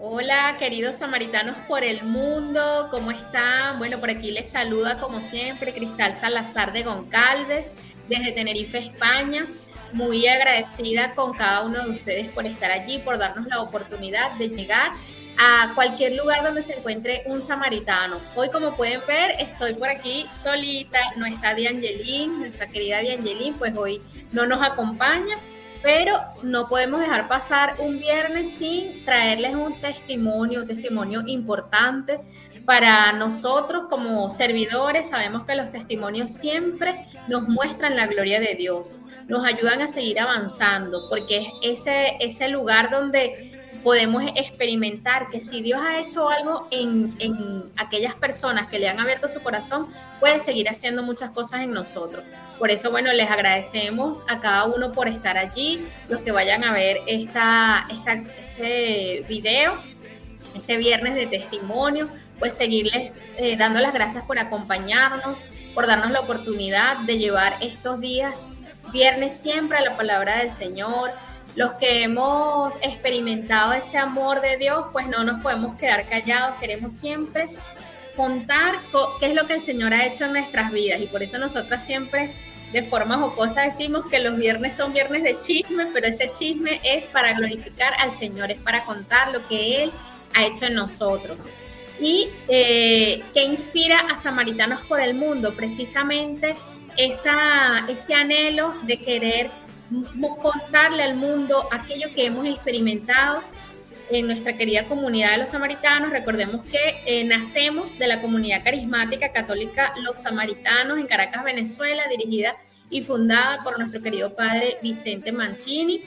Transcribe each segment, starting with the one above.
Hola, queridos samaritanos por el mundo, ¿cómo están? Bueno, por aquí les saluda como siempre Cristal Salazar de Goncalves, desde Tenerife, España. Muy agradecida con cada uno de ustedes por estar allí, por darnos la oportunidad de llegar a cualquier lugar donde se encuentre un samaritano. Hoy, como pueden ver, estoy por aquí solita, no está Diangelín, nuestra querida Diangelín, pues hoy no nos acompaña. Pero no podemos dejar pasar un viernes sin traerles un testimonio importante para nosotros como servidores. Sabemos que los testimonios siempre nos muestran la gloria de Dios, nos ayudan a seguir avanzando, porque es ese lugar donde podemos experimentar que si Dios ha hecho algo en aquellas personas que le han abierto su corazón, puede seguir haciendo muchas cosas en nosotros. Por eso, bueno, les agradecemos a cada uno por estar allí, los que vayan a ver este video, este viernes de testimonio, pues seguirles dando las gracias por acompañarnos, por darnos la oportunidad de llevar estos días, viernes siempre a la palabra del Señor. Los que hemos experimentado ese amor de Dios, pues no nos podemos quedar callados, queremos siempre contar qué es lo que el Señor ha hecho en nuestras vidas, y por eso nosotras siempre de forma jocosa decimos que los viernes son viernes de chisme, pero ese chisme es para glorificar al Señor, es para contar lo que Él ha hecho en nosotros. Y que inspira a Samaritanos por el Mundo, precisamente ese anhelo de querer contarle al mundo aquello que hemos experimentado en nuestra querida comunidad de los samaritanos. Recordemos que nacemos de la comunidad carismática católica Los Samaritanos en Caracas, Venezuela, dirigida y fundada por nuestro querido padre Vicente Mancini,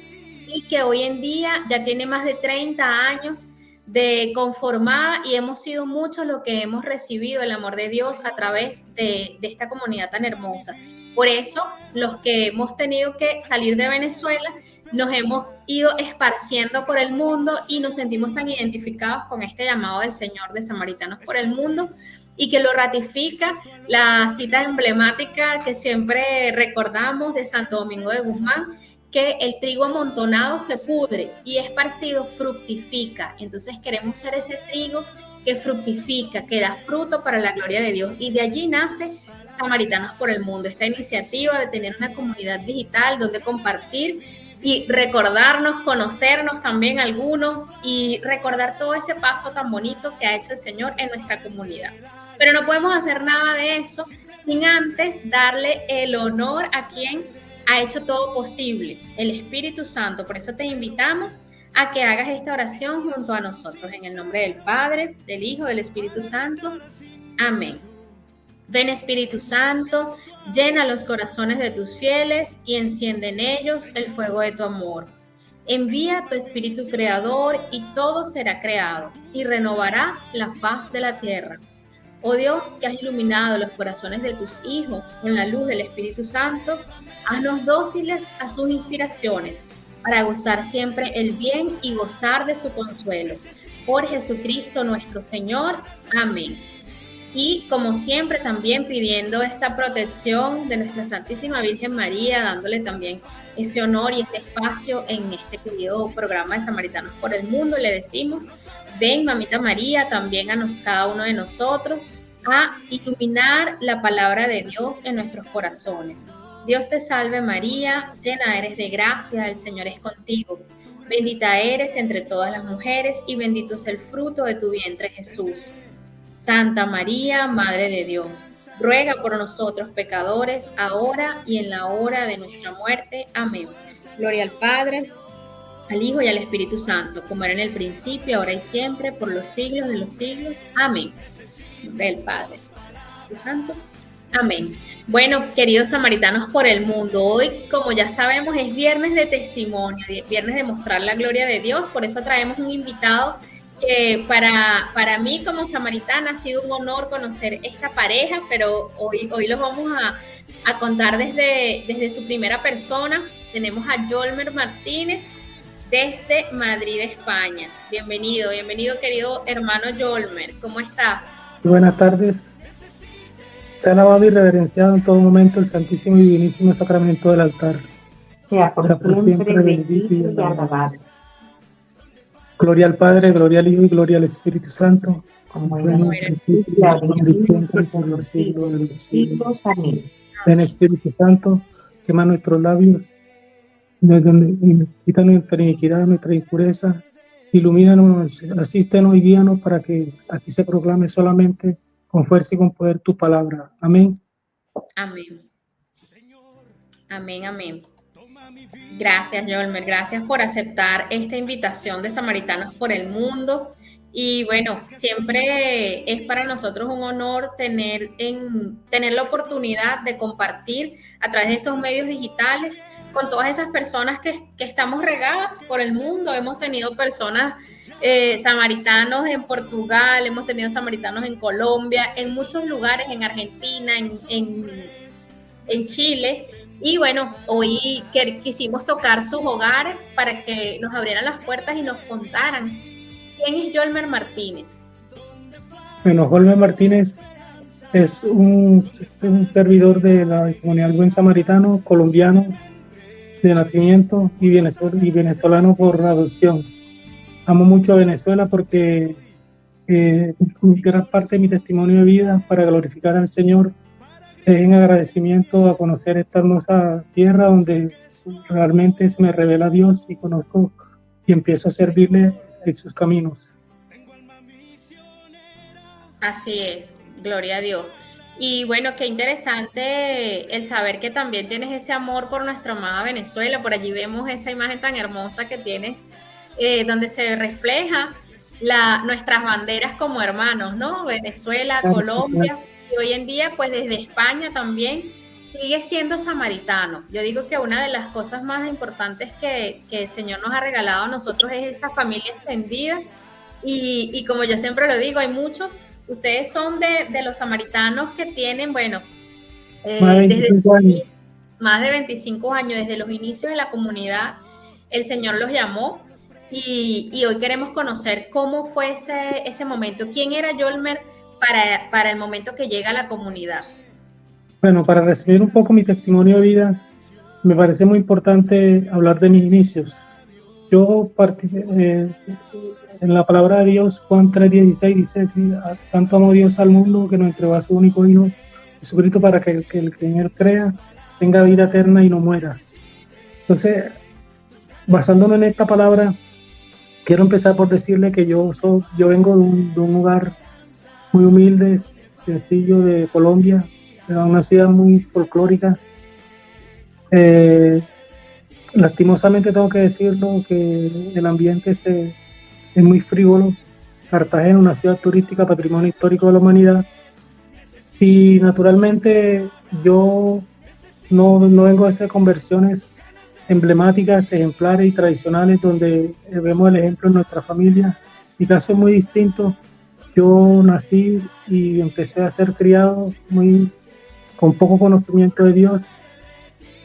y que hoy en día ya tiene más de 30 años de conformada, y hemos sido muchos los que hemos recibido el amor de Dios a través de esta comunidad tan hermosa. Por eso, los que hemos tenido que salir de Venezuela, nos hemos ido esparciendo por el mundo y nos sentimos tan identificados con este llamado del Señor de Samaritanos por el Mundo, y que lo ratifica la cita emblemática que siempre recordamos de Santo Domingo de Guzmán, que el trigo amontonado se pudre y esparcido fructifica. Entonces queremos ser ese trigo que fructifica, que da fruto para la gloria de Dios, y de allí nace Samaritanos por el Mundo, esta iniciativa de tener una comunidad digital donde compartir y recordarnos, conocernos también algunos, y recordar todo ese paso tan bonito que ha hecho el Señor en nuestra comunidad. Pero no podemos hacer nada de eso sin antes darle el honor a quien ha hecho todo posible, el Espíritu Santo. Por eso te invitamos a que hagas esta oración junto a nosotros, en el nombre del Padre, del Hijo, del Espíritu Santo. Amén. Ven, Espíritu Santo, llena los corazones de tus fieles y enciende en ellos el fuego de tu amor. Envía tu Espíritu Creador y todo será creado, y renovarás la faz de la tierra. Oh Dios, que has iluminado los corazones de tus hijos con la luz del Espíritu Santo, haznos dóciles a sus inspiraciones, para gustar siempre el bien y gozar de su consuelo. Por Jesucristo nuestro Señor. Amén. Y como siempre también pidiendo esa protección de nuestra Santísima Virgen María, dándole también ese honor y ese espacio en este querido programa de Samaritanos por el Mundo, le decimos: ven, Mamita María, también a cada uno de nosotros a iluminar la palabra de Dios en nuestros corazones. Dios te salve María, llena eres de gracia, el Señor es contigo. Bendita eres entre todas las mujeres y bendito es el fruto de tu vientre, Jesús. Santa María, Madre de Dios, ruega por nosotros pecadores, ahora y en la hora de nuestra muerte. Amén. Gloria al Padre, al Hijo y al Espíritu Santo, como era en el principio, ahora y siempre, por los siglos de los siglos. Amén. Del Padre, Espíritu Santo. Amén. Bueno, queridos samaritanos por el mundo, hoy, como ya sabemos, es viernes de testimonio, viernes de mostrar la gloria de Dios. Por eso traemos un invitado que para mí como samaritana ha sido un honor conocer esta pareja, pero hoy los vamos a contar desde su primera persona. Tenemos a Yolmer Martínez desde Madrid, España. Bienvenido querido hermano Yolmer, ¿cómo estás? Buenas tardes. Sea alabado y reverenciado en todo momento el santísimo y divinísimo sacramento del altar. Sea por siempre bendito y alabado. Gloria al Padre, gloria al Hijo y gloria al Espíritu Santo, como era en un principio, ahora y siempre, por los siglos de los siglos. Amén. Ven Espíritu Santo, quema nuestros labios, quita nuestra iniquidad, nuestra impureza, ilumínanos, asístenos y guíanos para que aquí se proclame solamente con fuerza y con poder tu palabra. Amén. Amén. Amén, amén. Gracias, Yolmer. Gracias por aceptar esta invitación de Samaritanos por el Mundo. Y bueno, siempre es para nosotros un honor tener la oportunidad de compartir a través de estos medios digitales con todas esas personas que estamos regadas por el mundo. Hemos tenido personas samaritanos en Portugal, hemos tenido samaritanos en Colombia, en muchos lugares, en Argentina, en Chile. Y bueno, hoy quisimos tocar sus hogares para que nos abrieran las puertas y nos contaran quién es Yolmer Martínez. Bueno, Yolmer Martínez es un servidor de la comunidad del Buen Samaritano, colombiano de nacimiento y venezolano por adopción. Amo mucho a Venezuela porque gran parte de mi testimonio de vida para glorificar al Señor es en agradecimiento a conocer esta hermosa tierra donde realmente se me revela Dios y conozco y empiezo a servirle en sus caminos. Así es, gloria a Dios. Y bueno, qué interesante el saber que también tienes ese amor por nuestra amada Venezuela. Por allí vemos esa imagen tan hermosa que tienes, donde se refleja nuestras banderas como hermanos, ¿no? Venezuela, Colombia. Y hoy en día, pues desde España también sigue siendo samaritano. Yo digo que una de las cosas más importantes que el Señor nos ha regalado a nosotros es esa familia extendida. Y como yo siempre lo digo, hay muchos, ustedes son de los samaritanos que tienen, bueno, más de 25 años, desde los inicios de la comunidad, el Señor los llamó. Y hoy queremos conocer cómo fue ese momento. ¿Quién era Yolmer para el momento que llega a la comunidad? Bueno, para resumir un poco mi testimonio de vida, me parece muy importante hablar de mis inicios. Yo en la palabra de Dios, Juan 3:16 dice: tanto amó Dios al mundo que nos entregó a su único Hijo Jesucristo para que el que en él crea tenga vida eterna y no muera. Entonces, basándome en esta palabra, quiero empezar por decirle que yo vengo de un hogar muy humilde, sencillo, de Colombia, de una ciudad muy folclórica. Lastimosamente tengo que decirlo, que el ambiente es muy frívolo. Cartagena, una ciudad turística, patrimonio histórico de la humanidad. Y naturalmente yo no vengo de esas conversiones emblemáticas, ejemplares y tradicionales donde vemos el ejemplo en nuestra familia. Mi caso es muy distinto. Yo nací y empecé a ser criado con poco conocimiento de Dios.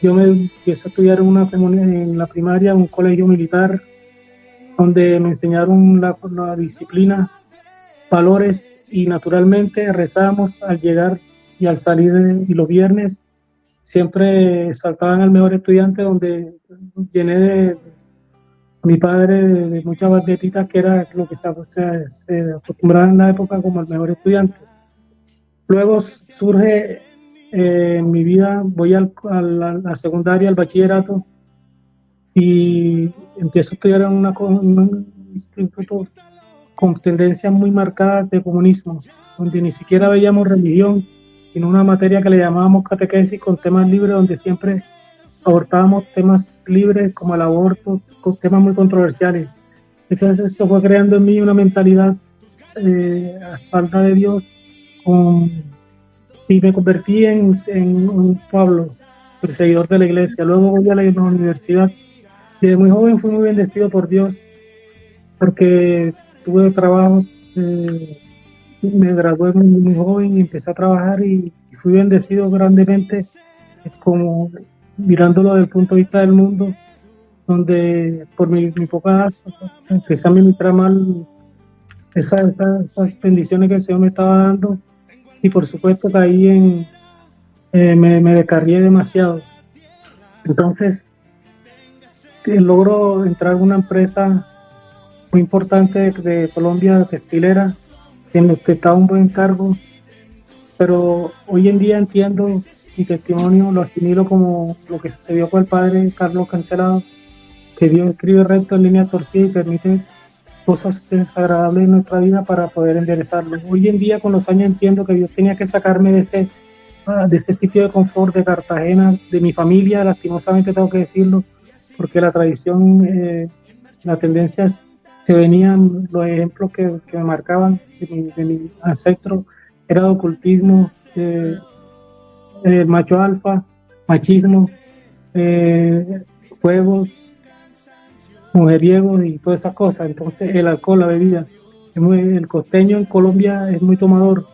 Yo me empecé a estudiar en la primaria, en un colegio militar, donde me enseñaron la disciplina, valores, y naturalmente rezábamos al llegar y al salir, y los viernes siempre saltaban al mejor estudiante, donde llené de mi padre de muchas banderitas, que era lo que se acostumbraba en la época como el mejor estudiante. Luego surge en mi vida, voy a la secundaria, al bachillerato, y empiezo a estudiar en un instituto con tendencias muy marcadas de comunismo, donde ni siquiera veíamos religión, sino una materia que le llamábamos catequesis, con temas libres, donde siempre abordábamos temas libres como el aborto, con temas muy controversiales. Entonces eso fue creando en mí una mentalidad a espalda de Dios, y me convertí en un Pablo, perseguidor de la iglesia. Luego voy a la universidad y de muy joven fui muy bendecido por Dios, porque tuve trabajo, me gradué muy joven y empecé a trabajar, y fui bendecido grandemente, como mirándolo desde el punto de vista del mundo, donde por mi poca edad empecé a administrar mal esas bendiciones que el Señor me estaba dando, y por supuesto caí me descarrié demasiado. Entonces logro entrar a una empresa muy importante de Colombia, textilera, tiene ostentaba un buen cargo, pero hoy en día entiendo mi testimonio, lo asimilo como lo que sucedió con el padre Carlos Cancelado, que Dios escribe recto en línea torcida y permite cosas desagradables en nuestra vida para poder enderezarlo. Hoy en día, con los años, entiendo que Dios tenía que sacarme de ese sitio de confort de Cartagena, de mi familia, lastimosamente tengo que decirlo, porque la tradición, las tendencias que venían, los ejemplos que me marcaban de mi ancestro, era de ocultismo, macho alfa, machismo, juegos, mujeriegos y todas esas cosas. Entonces el alcohol, la bebida, el costeño en Colombia es muy tomador.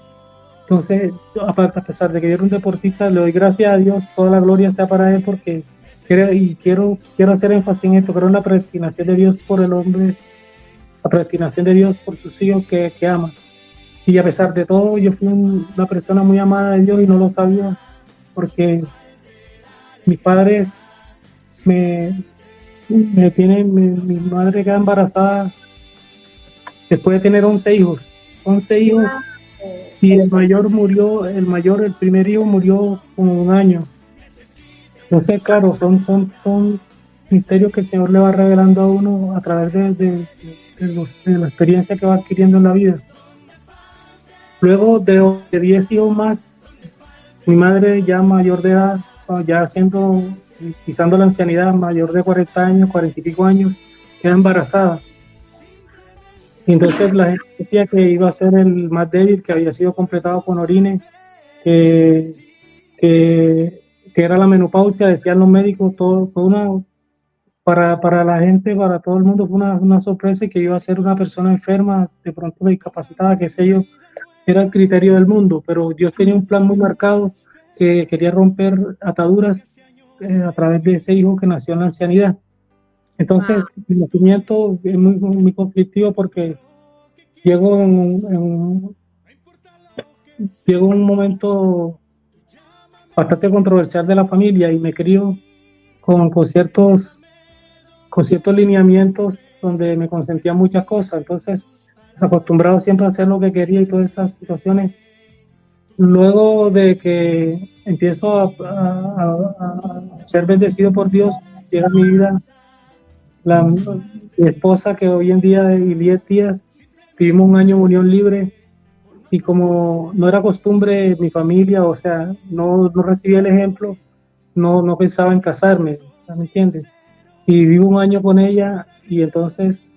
Entonces, a pesar de que yo era un deportista, le doy gracias a Dios, toda la gloria sea para él, porque quiero hacer énfasis en esto, creo en la predestinación de Dios por el hombre, la predestinación de Dios por sus hijos que ama. Y a pesar de todo, yo fui una persona muy amada de Dios y no lo sabía, porque mis padres mi madre queda embarazada después de tener 11 hijos, y el primer hijo murió con 1 año. Entonces, claro, son misterios que el Señor le va revelando a uno a través de la experiencia que va adquiriendo en la vida. Luego de 10 hijos más, mi madre ya mayor de edad, ya pisando la ancianidad, mayor de 40 años, 40 y pico años, queda embarazada. Y entonces la gente decía que iba a ser el más débil, que había sido completado con orines, que era la menopausia, decían los médicos, para la gente, para todo el mundo fue una sorpresa, y que iba a ser una persona enferma, de pronto discapacitada, qué sé yo, era el criterio del mundo, pero Dios tenía un plan muy marcado, que quería romper ataduras a través de ese hijo que nació en la ancianidad. Entonces, el nacimiento es muy, muy conflictivo, porque llego en un momento bastante controversial de la familia, y me crío con ciertos lineamientos donde me consentían muchas cosas. Entonces, acostumbrado siempre a hacer lo que quería y todas esas situaciones. Luego de que empiezo a ser bendecido por Dios, llega a mi vida mi esposa, que hoy en día es Iliet Díaz. Vivimos 1 año en unión libre, y como no era costumbre mi familia, o sea, no recibía el ejemplo, no pensaba en casarme, ¿me entiendes? Y vivo 1 año con ella, y entonces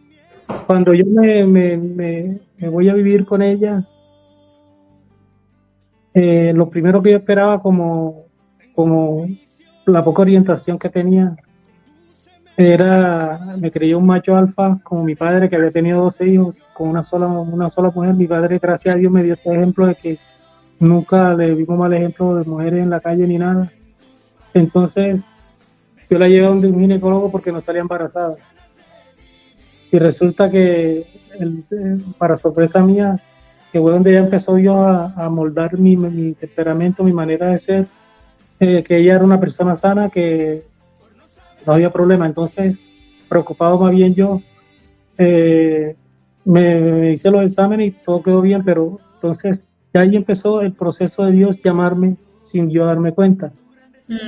cuando yo me voy a vivir con ella, lo primero que yo esperaba, como la poca orientación que tenía, me creía un macho alfa, como mi padre, que había tenido 12 hijos con una sola mujer. Mi padre, gracias a Dios, me dio este ejemplo de que nunca le vimos mal ejemplo de mujeres en la calle ni nada. Entonces yo la llevé a un ginecólogo porque no salía embarazada, y resulta que para sorpresa mía, que fue donde ya empezó Dios a moldar mi temperamento, mi manera de ser, que ella era una persona sana, que no había problema. Entonces, preocupado más bien yo, me hice los exámenes y todo quedó bien, pero entonces ya ahí empezó el proceso de Dios llamarme sin yo darme cuenta.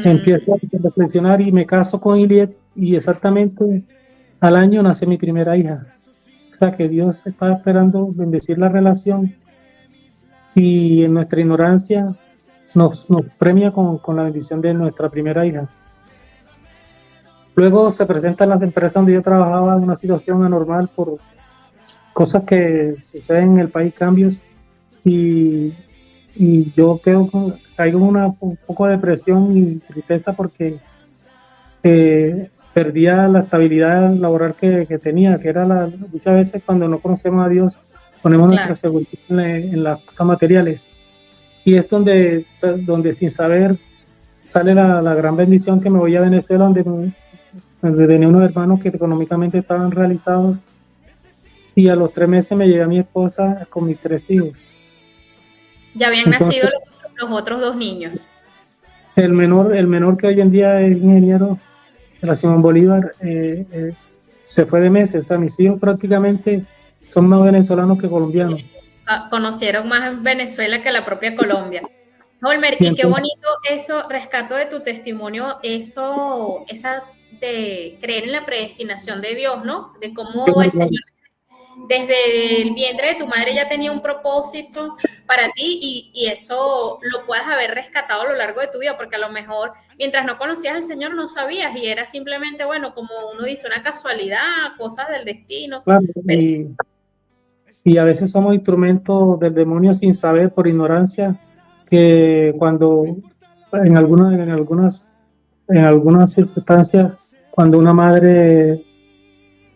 Empiezo a reflexionar y me caso con Iliet, y exactamente al año nace mi primera hija. O sea, que Dios estaba esperando bendecir la relación, y en nuestra ignorancia nos premia con la bendición de nuestra primera hija. Luego se presenta en las empresas donde yo trabajaba una situación anormal por cosas que suceden en el país, cambios, y yo caigo en un poco de depresión y tristeza, porque perdía la estabilidad laboral que tenía, que era muchas veces cuando no conocemos a Dios ponemos nuestra seguridad en las cosas materiales, y es donde sin saber sale la gran bendición, que me voy a Venezuela, donde tenía unos hermanos que económicamente estaban realizados, y a los 3 meses me llega mi esposa con mis 3 hijos. ¿Ya habían nacido los otros 2 niños? El menor, que hoy en día es ingeniero de la Simón Bolívar, se fue de meses. O sea, mis hijos prácticamente son más venezolanos que colombianos. Conocieron más en Venezuela que la propia Colombia. Holmer, Y y qué entonces, bonito eso, rescato de tu testimonio, eso, esa de creer en la predestinación de Dios, ¿no? De cómo el Señor desde el vientre de tu madre ya tenía un propósito para ti y eso lo puedes haber rescatado a lo largo de tu vida, porque a lo mejor mientras no conocías al Señor no sabías y era simplemente, bueno, como uno dice, una casualidad, cosas del destino. claro, Pero, y a veces somos instrumentos del demonio sin saber, por ignorancia, que cuando en algunas circunstancias, cuando una madre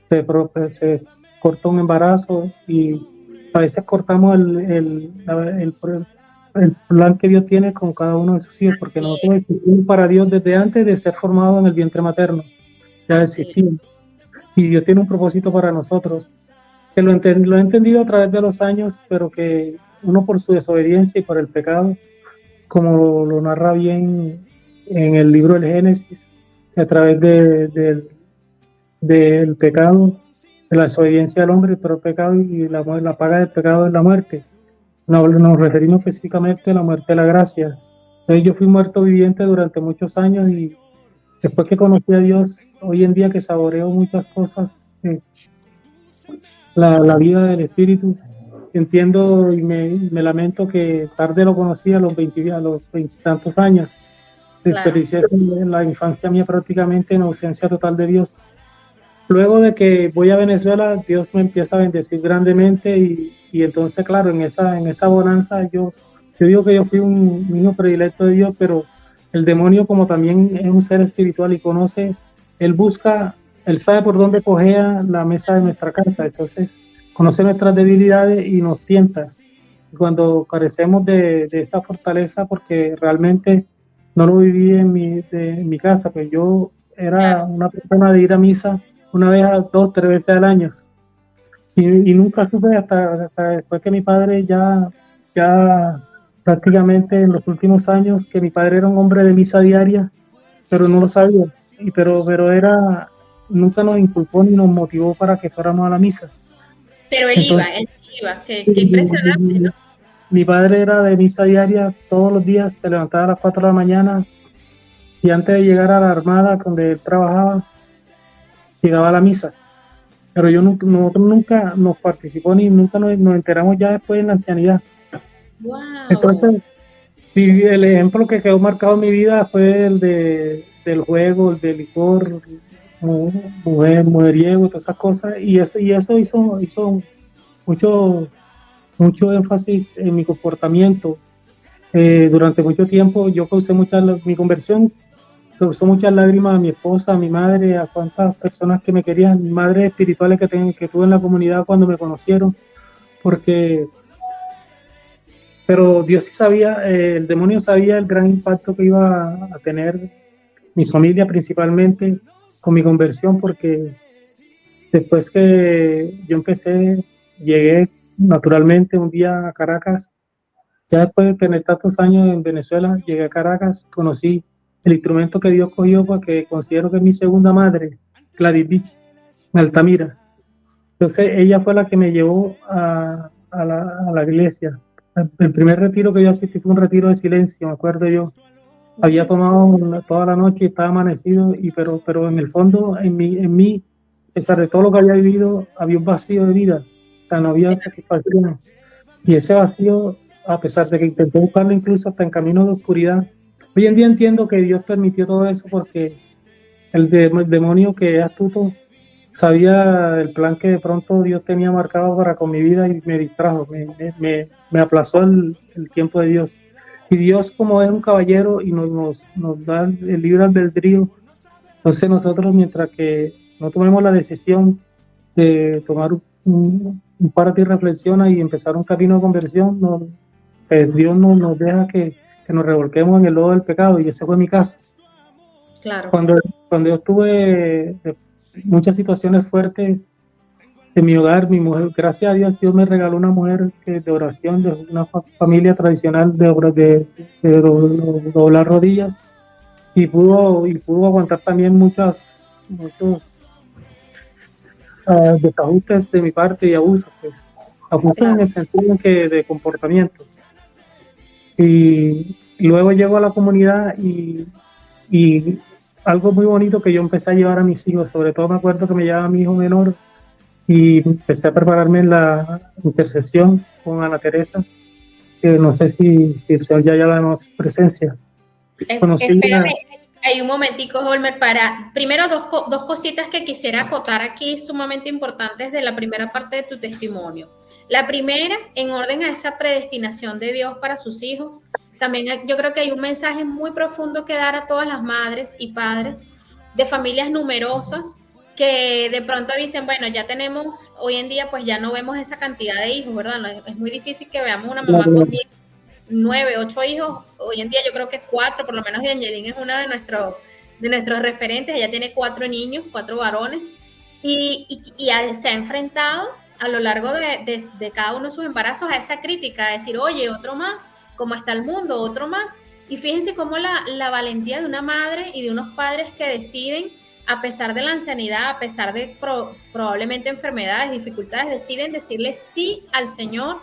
se corta un embarazo y a veces cortamos el plan que Dios tiene con cada uno de sus hijos, porque así nosotros es, existimos para Dios desde antes de ser formados en el vientre materno, ya así es. existimos. Y Dios tiene un propósito para nosotros, que lo he entendido a través de los años, pero que uno por su desobediencia y por el pecado, como lo narra bien en el libro del Génesis, que a través del pecado, de la desobediencia del hombre, todo el pecado y la paga del pecado es la muerte. Nos referimos específicamente a la muerte de la gracia. Entonces yo fui muerto viviente durante muchos años y después que conocí a Dios, hoy en día que saboreo muchas cosas, la vida del Espíritu, entiendo y me lamento que tarde lo conocí a los 20, a los 20 tantos años. Claro. Desperdicié la infancia mía prácticamente en ausencia total de Dios. Luego de que voy a Venezuela, Dios me empieza a bendecir grandemente y entonces, claro, en esa bonanza yo digo que yo fui un niño predilecto de Dios, pero el demonio como también es un ser espiritual y conoce, él sabe por dónde cojea la mesa de nuestra casa, entonces conoce nuestras debilidades y nos tienta. Cuando carecemos de esa fortaleza, porque realmente no lo viví en mi casa, pues yo era una persona de ir a misa una vez, 2, 3 veces al año. Y nunca supe hasta después que mi padre ya prácticamente en los últimos años, que mi padre era un hombre de misa diaria, pero no lo sabía. Pero nunca nos inculpó ni nos motivó para que fuéramos a la misa. Pero Entonces, él sí iba, qué impresionante, ¿no? mi padre era de misa diaria todos los días, se levantaba a las 4 de la mañana y antes de llegar a la armada donde él trabajaba, llegaba a la misa. Pero nosotros nunca nos participó ni nunca nos enteramos ya después en la ancianidad. Wow. Entonces, el ejemplo que quedó marcado en mi vida fue el del juego, el del licor, mujeriego, todas esas cosas, y eso hizo mucho énfasis en mi comportamiento. Durante mucho tiempo yo mi conversión causó muchas lágrimas a mi esposa, a mi madre, a cuantas personas que me querían, madres espirituales que tuve en la comunidad cuando me conocieron, pero Dios sí sabía, el demonio sabía el gran impacto que iba a tener mi familia principalmente con mi conversión, porque después que yo llegué naturalmente un día a Caracas, ya después de tener tantos años en Venezuela, llegué a Caracas, conocí el instrumento que Dios cogió, porque considero que es mi segunda madre, Gladys Beach, en Altamira. Entonces ella fue la que me llevó a la iglesia. El primer retiro que yo asistí fue un retiro de silencio, me acuerdo yo. Había tomado toda la noche y estaba amanecido, pero en el fondo, en mí, a pesar de todo lo que había vivido, había un vacío de vida. O sea, no había satisfacción. Y ese vacío, a pesar de que intenté buscarlo incluso hasta en caminos de oscuridad, hoy en día entiendo que Dios permitió todo eso porque el demonio, que es astuto, sabía el plan que de pronto Dios tenía marcado para con mi vida y me distrajo, me aplazó el tiempo de Dios. Y Dios, como es un caballero y nos da el libre albedrío, entonces nosotros, mientras que no tomemos la decisión de tomar un párate y reflexiona y empezar un camino de conversión, Dios nos deja que nos revolquemos en el lodo del pecado, y ese fue mi caso. Claro. Cuando yo tuve muchas situaciones fuertes en mi hogar, mi mujer, gracias a Dios, Dios me regaló una mujer de oración, de una familia tradicional de doblar rodillas, y pudo aguantar también muchos desajustes de mi parte y abusos, pues, abusos en el sentido en que de comportamiento. Y luego llego a la comunidad y algo muy bonito que yo empecé a llevar a mis hijos, sobre todo me acuerdo que me llevaba a mi hijo menor y empecé a prepararme en la intercesión con Ana Teresa, que no sé si el Señor ya la nos presencia. Espérame, hay un momentico, Holmer, para primero dos cositas que quisiera acotar aquí sumamente importantes de la primera parte de tu testimonio. La primera, en orden a esa predestinación de Dios para sus hijos, también yo creo que hay un mensaje muy profundo que dar a todas las madres y padres de familias numerosas que de pronto dicen, bueno, ya tenemos, hoy en día pues ya no vemos esa cantidad de hijos, ¿verdad? Es muy difícil que veamos una mamá con 10, 9, 8 hijos. Hoy en día yo creo que 4, por lo menos de Angelina es una de nuestros referentes. Ella tiene 4 niños, 4 varones, y se ha enfrentado a lo largo de cada uno de sus embarazos a esa crítica, a decir, oye, otro más, ¿cómo está el mundo? Otro más. Y fíjense cómo la valentía de una madre y de unos padres que deciden, a pesar de la ancianidad, a pesar de probablemente enfermedades, dificultades, deciden decirle sí al Señor.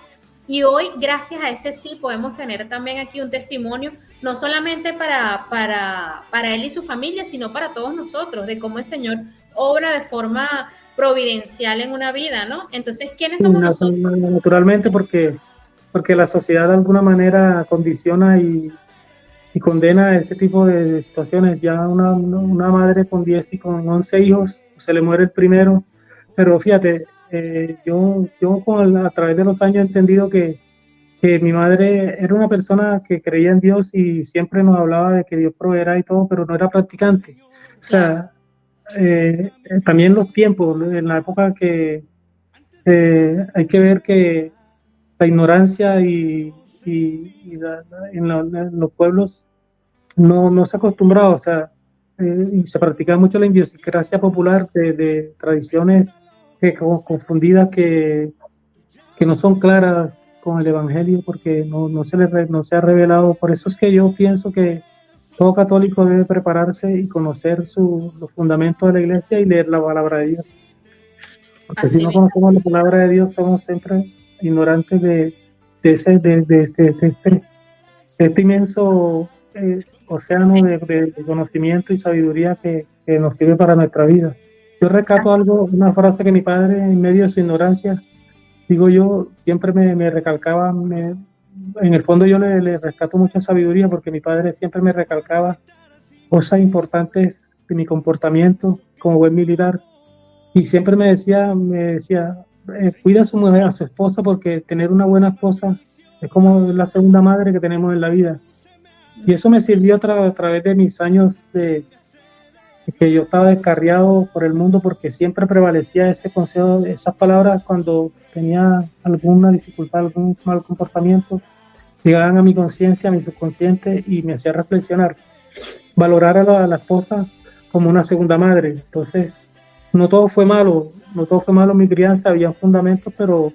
Y hoy, gracias a ese sí, podemos tener también aquí un testimonio, no solamente para él y su familia, sino para todos nosotros, de cómo el Señor obra de forma providencial en una vida, ¿no? Entonces, ¿quiénes somos nosotros? Naturalmente, porque la sociedad de alguna manera condiciona y condena ese tipo de situaciones. Ya una madre con 10 y con 11 hijos, se le muere el primero, pero fíjate, yo a través de los años he entendido que mi madre era una persona que creía en Dios y siempre nos hablaba de que Dios proveerá y todo, pero no era practicante. O sea, también los tiempos, en la época que hay que ver que la ignorancia y en los pueblos no se acostumbraba, o sea, y se practicaba mucho la idiosincrasia popular de tradiciones confundidas que no son claras con el Evangelio, porque no se ha revelado. Por eso es que yo pienso que todo católico debe prepararse y conocer los fundamentos de la Iglesia y leer la palabra de Dios. Porque si no conocemos la palabra de Dios, somos siempre ignorantes de este inmenso océano de conocimiento y sabiduría que nos sirve para nuestra vida. Yo rescato una frase que mi padre, en medio de su ignorancia, digo yo, siempre me recalcaba, en el fondo yo le rescato mucha sabiduría, porque mi padre siempre me recalcaba cosas importantes de mi comportamiento como buen militar, y siempre me decía, cuida a su mujer, a su esposa, porque tener una buena esposa es como la segunda madre que tenemos en la vida. Y eso me sirvió a través de mis años de que yo estaba descarriado por el mundo, porque siempre prevalecía ese consejo, esas palabras cuando tenía alguna dificultad, algún mal comportamiento, llegaban a mi conciencia, a mi subconsciente, y me hacía reflexionar, valorar a la esposa como una segunda madre. Entonces, no todo fue malo en mi crianza, había fundamentos, pero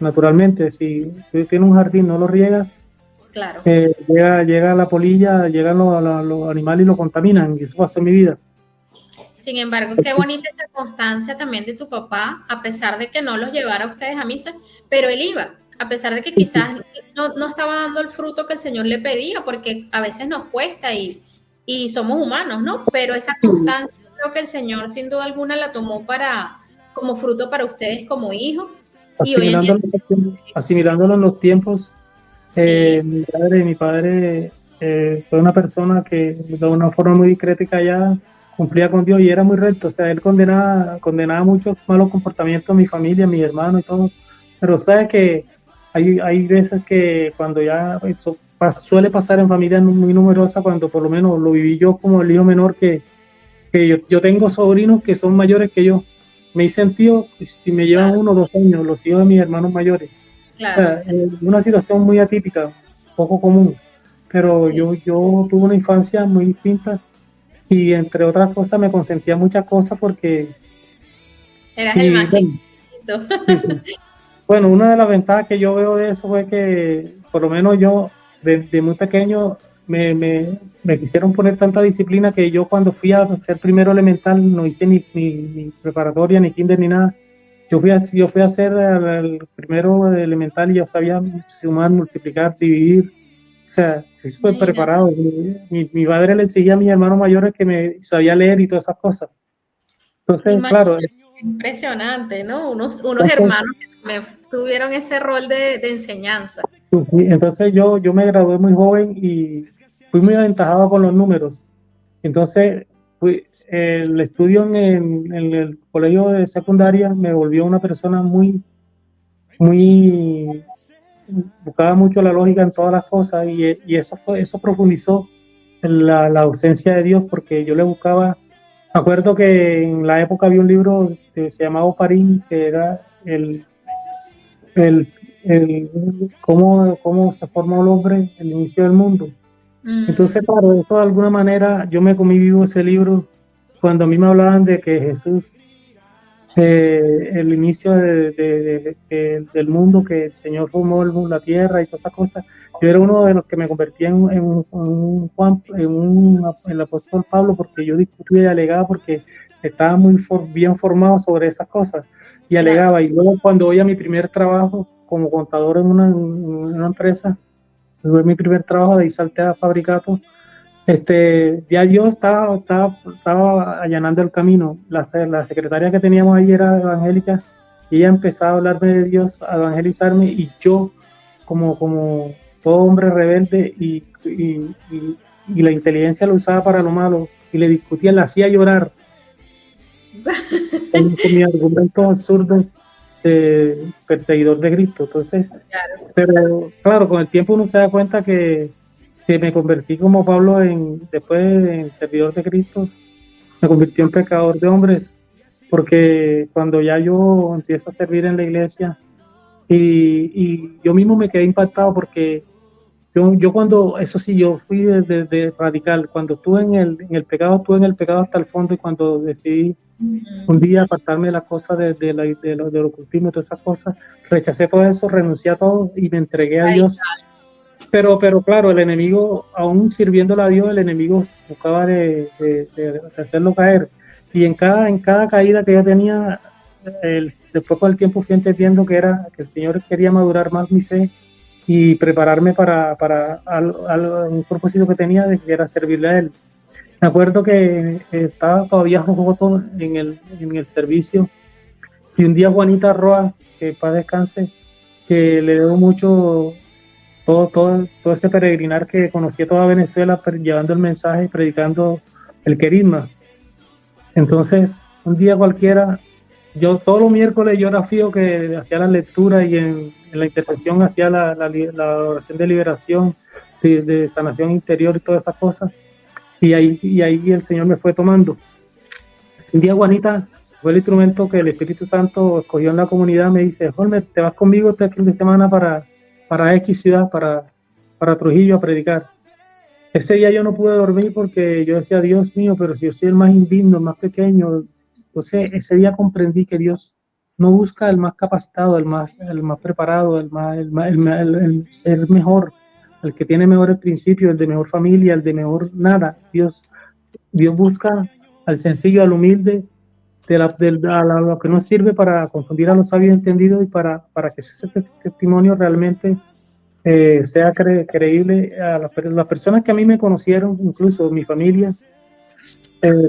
naturalmente, si tú tienes un jardín, no lo riegas, claro. Llega la polilla, llegan los animales y lo contaminan, y eso pasó en mi vida. Sin embargo, qué bonita esa constancia también de tu papá, a pesar de que no los llevara a ustedes a misa, pero él iba, a pesar de que quizás no estaba dando el fruto que el Señor le pedía, porque a veces nos cuesta y somos humanos, ¿no? Pero esa constancia creo que el Señor sin duda alguna la tomó como fruto para ustedes como hijos. Asimilándolo en los tiempos, sí. Mi padre fue una persona que de una forma muy discreta y callada cumplía con Dios y era muy recto. O sea, él condenaba muchos malos comportamientos a mi familia, a mi hermano y todo, pero sabe que hay veces que cuando ya eso suele pasar en familias muy numerosas, cuando por lo menos lo viví yo como el hijo menor, que yo tengo sobrinos que son mayores que yo, me dicen tío y me llevan 1 o 2 años, los hijos de mis hermanos mayores. Claro. O sea, una situación muy atípica, poco común, pero sí. yo tuve una infancia muy distinta y entre otras cosas me consentía muchas cosas porque... Eras el más chiquito. Sí. Bueno, una de las ventajas que yo veo de eso fue que por lo menos yo de muy pequeño me quisieron poner tanta disciplina que yo cuando fui a hacer primero elemental no hice ni preparatoria, ni kinder, ni nada. Yo fui a hacer el primero de elemental y yo sabía sumar, multiplicar, dividir. O sea, fui súper preparado. Mi padre le enseñaba a mis hermanos mayores que me sabía leer y todas esas cosas. Entonces, claro. Impresionante, ¿no? Unos hermanos que me tuvieron ese rol de enseñanza. Entonces yo me gradué muy joven y fui muy aventajado con los números. Entonces, el estudio en el colegio de secundaria me volvió una persona muy, buscaba mucho la lógica en todas las cosas y eso profundizó en la ausencia de Dios, porque yo le buscaba. Me acuerdo que en la época había un libro que se llamaba Oparín, que era cómo se formó el hombre, el inicio del mundo. Entonces, claro, eso de alguna manera yo me comí vivo ese libro cuando a mí me hablaban de que Jesús, el inicio del mundo, que el Señor formó la tierra y todas esas cosas. Yo era uno de los que me convertía en el apóstol Pablo, porque yo discutía y alegaba porque estaba muy bien formado sobre esas cosas y alegaba. Y luego cuando voy a mi primer trabajo como contador en una empresa, fue mi primer trabajo, de ahí salté a Fabricato. Ya yo estaba allanando el camino. La secretaria que teníamos ahí era evangélica y ella empezaba a hablarme de Dios, a evangelizarme, y yo como todo hombre rebelde y la inteligencia lo usaba para lo malo y le discutía, la hacía llorar con mi argumento absurdo de perseguidor de Cristo. Entonces, pero claro, con el tiempo uno se da cuenta que me convertí como Pablo después en servidor de Cristo, me convirtió en pecador de hombres, porque cuando ya yo empiezo a servir en la iglesia y yo mismo me quedé impactado, porque yo cuando, eso sí, yo fui de radical, cuando estuve en el pecado hasta el fondo, y cuando decidí un día apartarme de las cosas del ocultismo y todas esas cosas, rechacé todo eso, renuncié a todo y me entregué a Dios. Pero claro, el enemigo, aún sirviéndole a Dios, el enemigo buscaba de hacerlo caer. Y en cada caída que yo tenía, después con el tiempo fui entendiendo que el Señor quería madurar más mi fe y prepararme para un propósito que tenía, que era servirle a Él. Me acuerdo que estaba todavía jojoto en el servicio, y un día Juanita Roa, que paz descanse, que le debo mucho todo este peregrinar, que conocí toda Venezuela llevando el mensaje, predicando el querigma. Entonces, un día cualquiera, yo todos los miércoles yo era fijo que hacía la lectura, y en la intercesión hacía la oración de liberación, de sanación interior y todas esas cosas, y ahí el Señor me fue tomando. Un día Juanita fue el instrumento que el Espíritu Santo escogió en la comunidad. Me dice: Holmer, te vas conmigo este fin de semana para X ciudad, para Trujillo, a predicar. Ese día yo no pude dormir, porque yo decía: Dios mío, pero si yo soy el más indigno, el más pequeño. Entonces ese día comprendí que Dios no busca el más capacitado, el más preparado, el ser mejor, el que tiene mejores principios, el de mejor familia, el de mejor nada. Dios busca al sencillo, al humilde, a lo que no sirve, para confundir a los sabios entendidos, y para que ese testimonio realmente sea creíble a las personas que a mí me conocieron, incluso mi familia,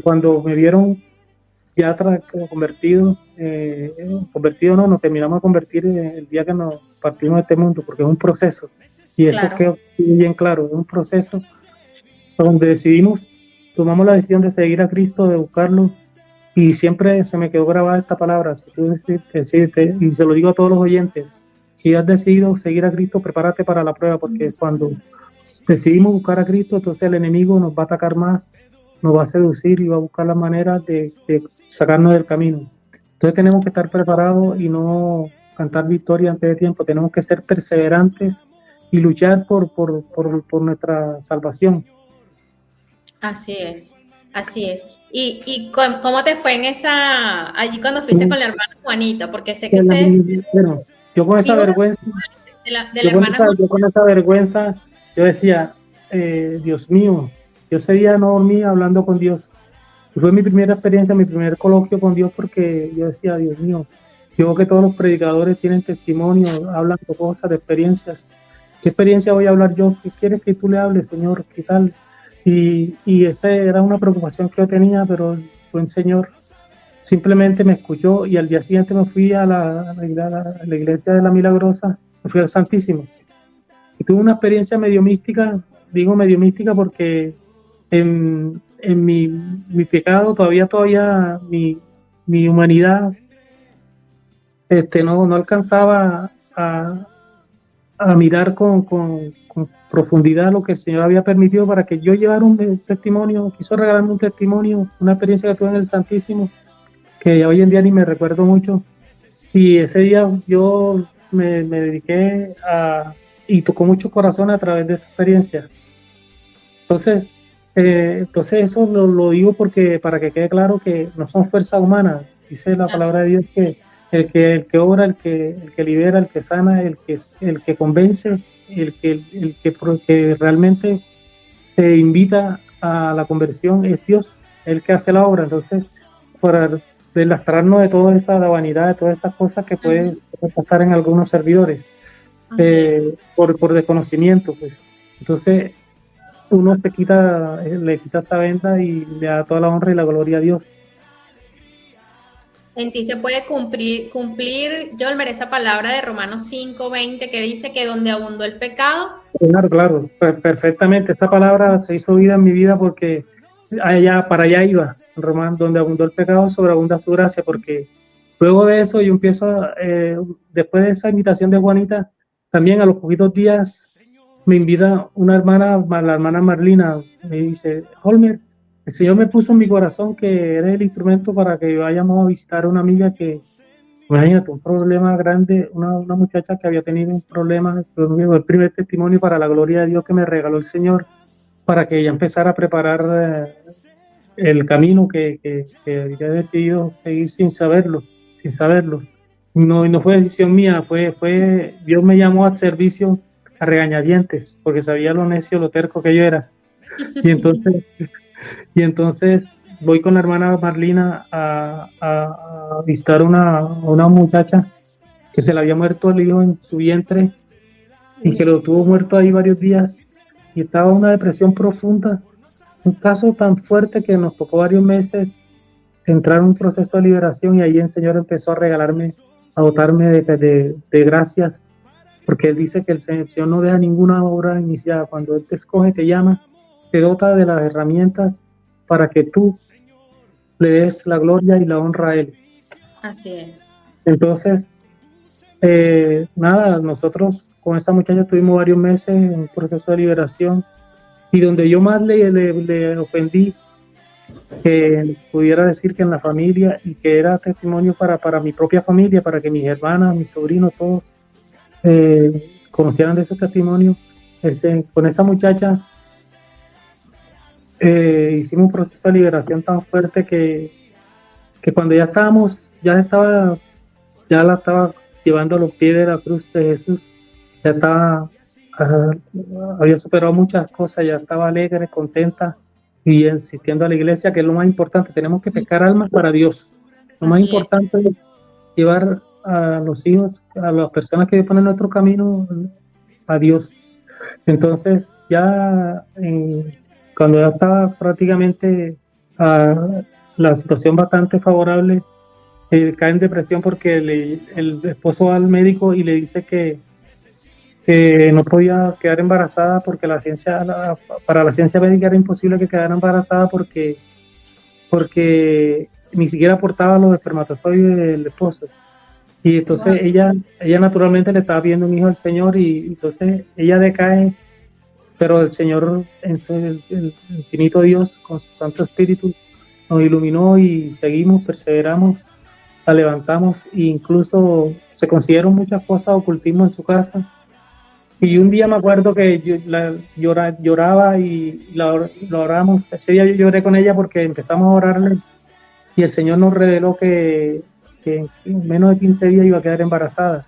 cuando me vieron ya convertido nos terminamos de convertir el día que nos partimos de este mundo, porque es un proceso, y eso quedó bien claro, es un proceso donde tomamos la decisión de seguir a Cristo, de buscarlo, y siempre se me quedó grabada esta palabra: si tú decides, y se lo digo a todos los oyentes, si has decidido seguir a Cristo, prepárate para la prueba, porque cuando decidimos buscar a Cristo, entonces el enemigo nos va a atacar más, nos va a seducir y va a buscar las maneras de sacarnos del camino. Entonces tenemos que estar preparados y no cantar victoria antes de tiempo. Tenemos que ser perseverantes y luchar por nuestra salvación. Así es. ¿Y cómo te fue allí cuando fuiste con la hermana Juanita? Porque sé que Bueno, yo con esa vergüenza, yo con esa vergüenza, yo decía, Dios mío, yo ese día no dormí hablando con Dios. Fue mi primera experiencia, mi primer coloquio con Dios, porque yo decía, Dios mío, yo veo que todos los predicadores tienen testimonio, hablan de cosas, de experiencias. ¿Qué experiencia voy a hablar yo? ¿Qué quieres que tú le hables, Señor? ¿Qué tal? Y esa era una preocupación que yo tenía, pero el buen Señor simplemente me escuchó, y al día siguiente me fui a la iglesia de la Milagrosa, me fui al Santísimo. Y tuve una experiencia medio mística, digo medio mística porque en mi pecado todavía mi humanidad no alcanzaba a mirar con profundidad lo que el Señor había permitido para que yo llevara un testimonio. Quiso regalarme un testimonio, una experiencia que tuve en el Santísimo, que hoy en día ni me recuerdo mucho. Y ese día yo me dediqué y tocó mucho corazón a través de esa experiencia. Entonces eso lo digo porque para que quede claro que no son fuerzas humanas. Dice la palabra de Dios que el que obra, el que libera, el que sana, el que convence, el que realmente te invita a la conversión es Dios, el que hace la obra. Entonces, para deslastrarnos de toda esa vanidad, de todas esas cosas que pueden pasar en algunos servidores, por desconocimiento, pues. Entonces, uno le quita esa venda y le da toda la honra y la gloria a Dios. En ti se puede cumplir, Yolmer, esa palabra de Romanos 5:20 que dice que donde abundó el pecado. Claro, perfectamente. Esta palabra se hizo vida en mi vida porque para allá iba, Román, donde abundó el pecado, sobreabunda su gracia, porque luego de eso yo empiezo, después de esa invitación de Juanita, también a los poquitos días me invita una hermana, la hermana Marlina, me dice, Holmer, el Señor me puso en mi corazón que eres el instrumento para que vayamos a visitar a una amiga que, imagínate, un problema grande, una muchacha que había tenido un problema, el primer testimonio para la gloria de Dios que me regaló el Señor, para que ella empezara a preparar el camino que había decidido seguir sin saberlo. No fue decisión mía, fue Dios me llamó al servicio a regañadientes, porque sabía lo necio, lo terco que yo era. Y entonces voy con la hermana Marlina a visitar una muchacha que se le había muerto el hijo en su vientre y que lo tuvo muerto ahí varios días y estaba en una depresión profunda, un caso tan fuerte que nos tocó varios meses entrar en un proceso de liberación, y ahí el Señor empezó a regalarme, a dotarme de gracias, porque Él dice que el Señor no deja ninguna obra iniciada. Cuando Él te escoge, te llama, te dota de las herramientas para que tú le des la gloria y la honra a Él. Así es. Entonces, nosotros con esa muchacha tuvimos varios meses en un proceso de liberación, y donde yo más le ofendí, que pudiera decir que en la familia, y que era testimonio para mi propia familia, para que mis hermanas, mis sobrinos, todos conocieran de ese testimonio, con esa muchacha hicimos un proceso de liberación tan fuerte que cuando ya la estaba llevando a los pies de la cruz de Jesús, ya había superado muchas cosas, ya estaba alegre, contenta y insistiendo a la iglesia, que es lo más importante. Tenemos que pescar almas para Dios. Lo más importante es llevar a los hijos, a las personas que ponen nuestro camino, a Dios. Entonces cuando ya estaba prácticamente la situación bastante favorable, cae en depresión porque el esposo va al médico y le dice que no podía quedar embarazada porque para la ciencia médica era imposible que quedara embarazada porque ni siquiera aportaba los espermatozoides del esposo. Y entonces ella naturalmente le estaba pidiendo un hijo al Señor, y entonces ella decae, pero el Señor, el infinito Dios, con su Santo Espíritu, nos iluminó y seguimos, perseveramos, la levantamos, e incluso se consiguieron muchas cosas, ocultismo en su casa. Y un día me acuerdo que lloraba y la oramos. Ese día yo lloré con ella porque empezamos a orarle, y el Señor nos reveló que en menos de 15 días iba a quedar embarazada.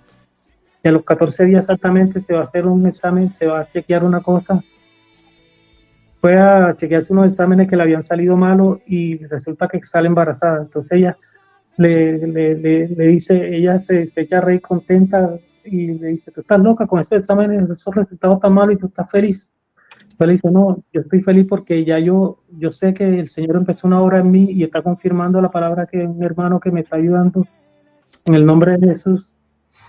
Y a los 14 días exactamente se va a hacer un examen, se va a chequear una cosa, fue a chequearse unos exámenes que le habían salido malos y resulta que sale embarazada. Entonces ella le dice, ella se echa a reír contenta y le dice, tú estás loca con esos exámenes, esos resultados tan malos y tú estás feliz. Entonces le dice, no, yo estoy feliz porque ya yo sé que el Señor empezó una obra en mí y está confirmando la palabra que un hermano que me está ayudando en el nombre de Jesús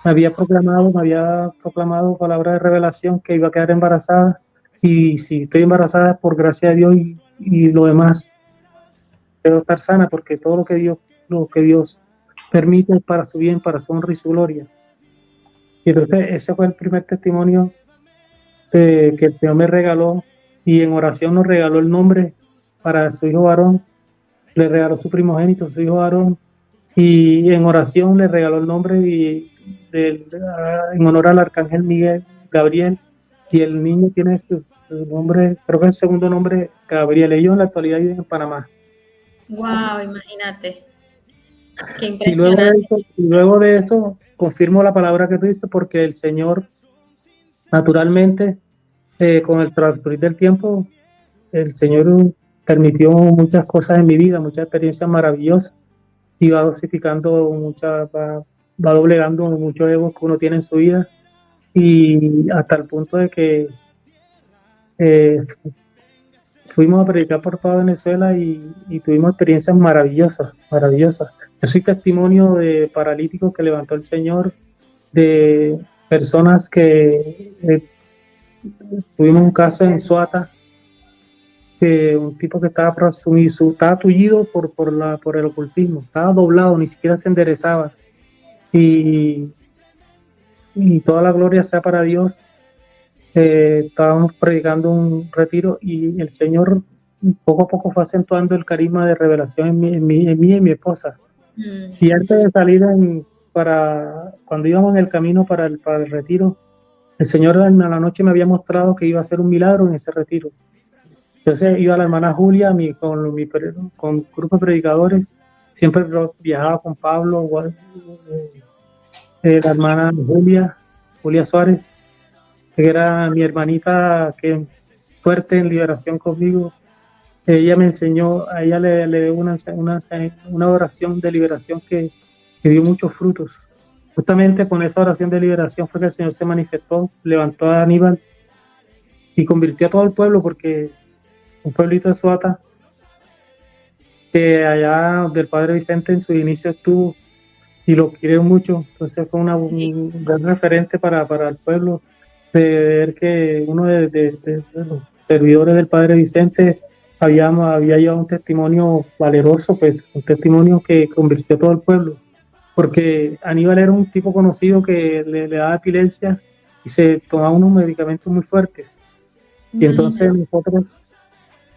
me había proclamado palabra de revelación que iba a quedar embarazada, y si estoy embarazada por gracia de Dios y lo demás debo estar sana, porque todo lo que Dios permite es para su bien, para su honra y su gloria. Y entonces ese fue el primer testimonio que el Señor me regaló, y en oración nos regaló el nombre para su hijo varón, le regaló su primogénito, su hijo varón, y en oración le regaló el nombre en honor al arcángel Miguel, Gabriel, y el niño tiene su nombre, creo que es el segundo nombre, Gabriel. Ellos en la actualidad viven en Panamá. Wow, imagínate. Qué Y impresionante. luego de eso confirmo la palabra que tú dices, porque el Señor, naturalmente, con el transcurrir del tiempo, el Señor permitió muchas cosas en mi vida, muchas experiencias maravillosas, y va dosificando va doblegando muchos egos que uno tiene en su vida, y hasta el punto de que eh, fuimos a predicar por toda Venezuela y tuvimos experiencias maravillosas, maravillosas. Yo soy testimonio de paralíticos que levantó el Señor, de personas que tuvimos un caso en Suata, que un tipo que estaba tullido por el ocultismo, estaba doblado, ni siquiera se enderezaba, y toda la gloria sea para Dios. Estábamos predicando un retiro y el Señor poco a poco fue acentuando el carisma de revelación en mí y mi esposa. Y antes de salir cuando íbamos en el camino para el retiro, el Señor en la noche me había mostrado que iba a hacer un milagro en ese retiro. Entonces iba la hermana Julia con un grupo de predicadores, siempre viajaba con Pablo, la hermana Julia Suárez, que era mi hermanita que fuerte en liberación conmigo. Ella me enseñó, a ella le dio una oración de liberación que dio muchos frutos. Justamente con esa oración de liberación fue que el Señor se manifestó, levantó a Aníbal y convirtió a todo el pueblo, porque un pueblito de Suata, que allá donde el padre Vicente en su inicio estuvo y lo quiere mucho, entonces fue un gran referente para el pueblo, de ver que uno de los servidores del padre Vicente había llevado un testimonio valeroso, pues un testimonio que convirtió a todo el pueblo, porque Aníbal era un tipo conocido que le daba epilepsia y se tomaba unos medicamentos muy fuertes, y entonces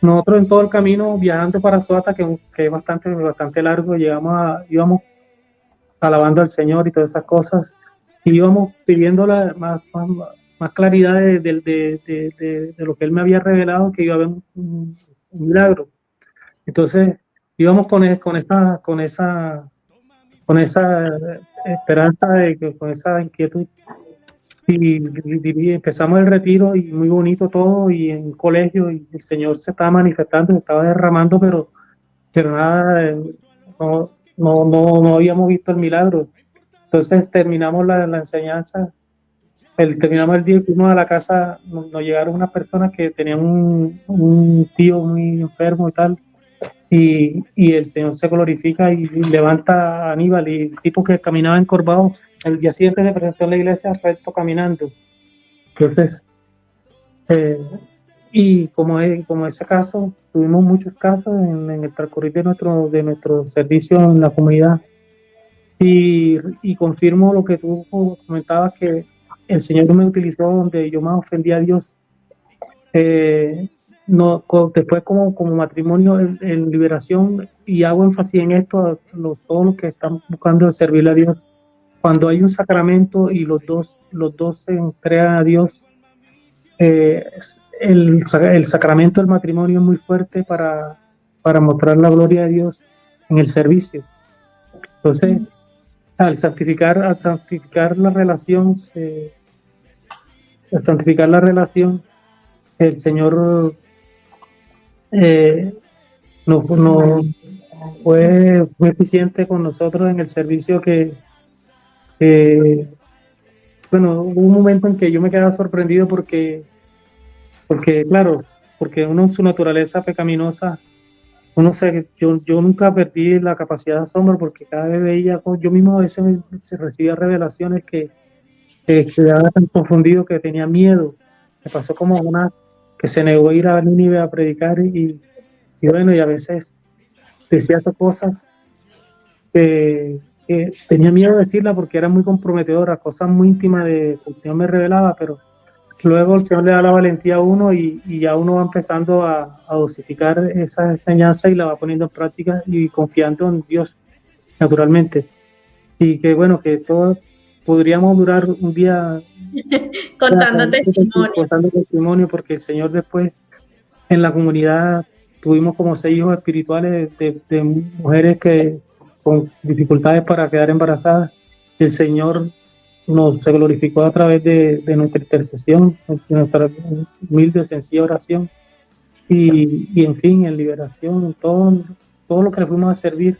nosotros en todo el camino viajando para Suata, que es bastante largo, íbamos alabando al Señor y todas esas cosas, y íbamos pidiendo más claridad de lo que Él me había revelado, que iba a haber un milagro. Entonces íbamos con esa esperanza, con esa inquietud, y empezamos el retiro, y muy bonito todo, y en un colegio, y el Señor se estaba manifestando, se estaba derramando, pero nada, no habíamos visto el milagro. Entonces terminamos la enseñanza, terminamos el día y fuimos a la casa. Nos llegaron unas personas que tenían un tío muy enfermo y tal, y el Señor se glorifica y levanta a Aníbal, y el tipo que caminaba encorvado, el día siguiente se presentó en la iglesia recto caminando. Entonces, y como ese caso, tuvimos muchos casos en el transcurrir de nuestro servicio en la comunidad, y confirmo lo que tú comentabas, que el Señor me utilizó donde yo más ofendí a Dios. Después como matrimonio en liberación, y hago énfasis en esto, todos los que están buscando servirle a Dios, cuando hay un sacramento y los dos se entregan a Dios, el sacramento del matrimonio es muy fuerte para mostrar la gloria de Dios en el servicio. Entonces, al santificar la relación, el Señor eh, no fue eficiente con nosotros en el servicio que, bueno, hubo un momento en que yo me quedaba sorprendido porque claro, porque uno en su naturaleza pecaminosa, yo nunca perdí la capacidad de asombro porque cada vez veía, yo mismo a veces se recibía revelaciones que quedaba tan confundido que tenía miedo. Me pasó como una que se negó a ir a Nínive a predicar y bueno, y a veces decía cosas que tenía miedo de decirla porque era muy comprometedora, cosas muy íntimas que el Señor me revelaba, pero luego el Señor le da la valentía a uno y ya uno va empezando a dosificar esa enseñanza y la va poniendo en práctica y confiando en Dios, naturalmente. Y que bueno, que todos podríamos durar un día contando testimonio, porque el Señor después en la comunidad tuvimos como 6 hijos espirituales de mujeres que con dificultades para quedar embarazadas. El Señor se glorificó a través de nuestra intercesión, de nuestra humilde, sencilla oración y en fin, en liberación, en todo lo que le fuimos a servir,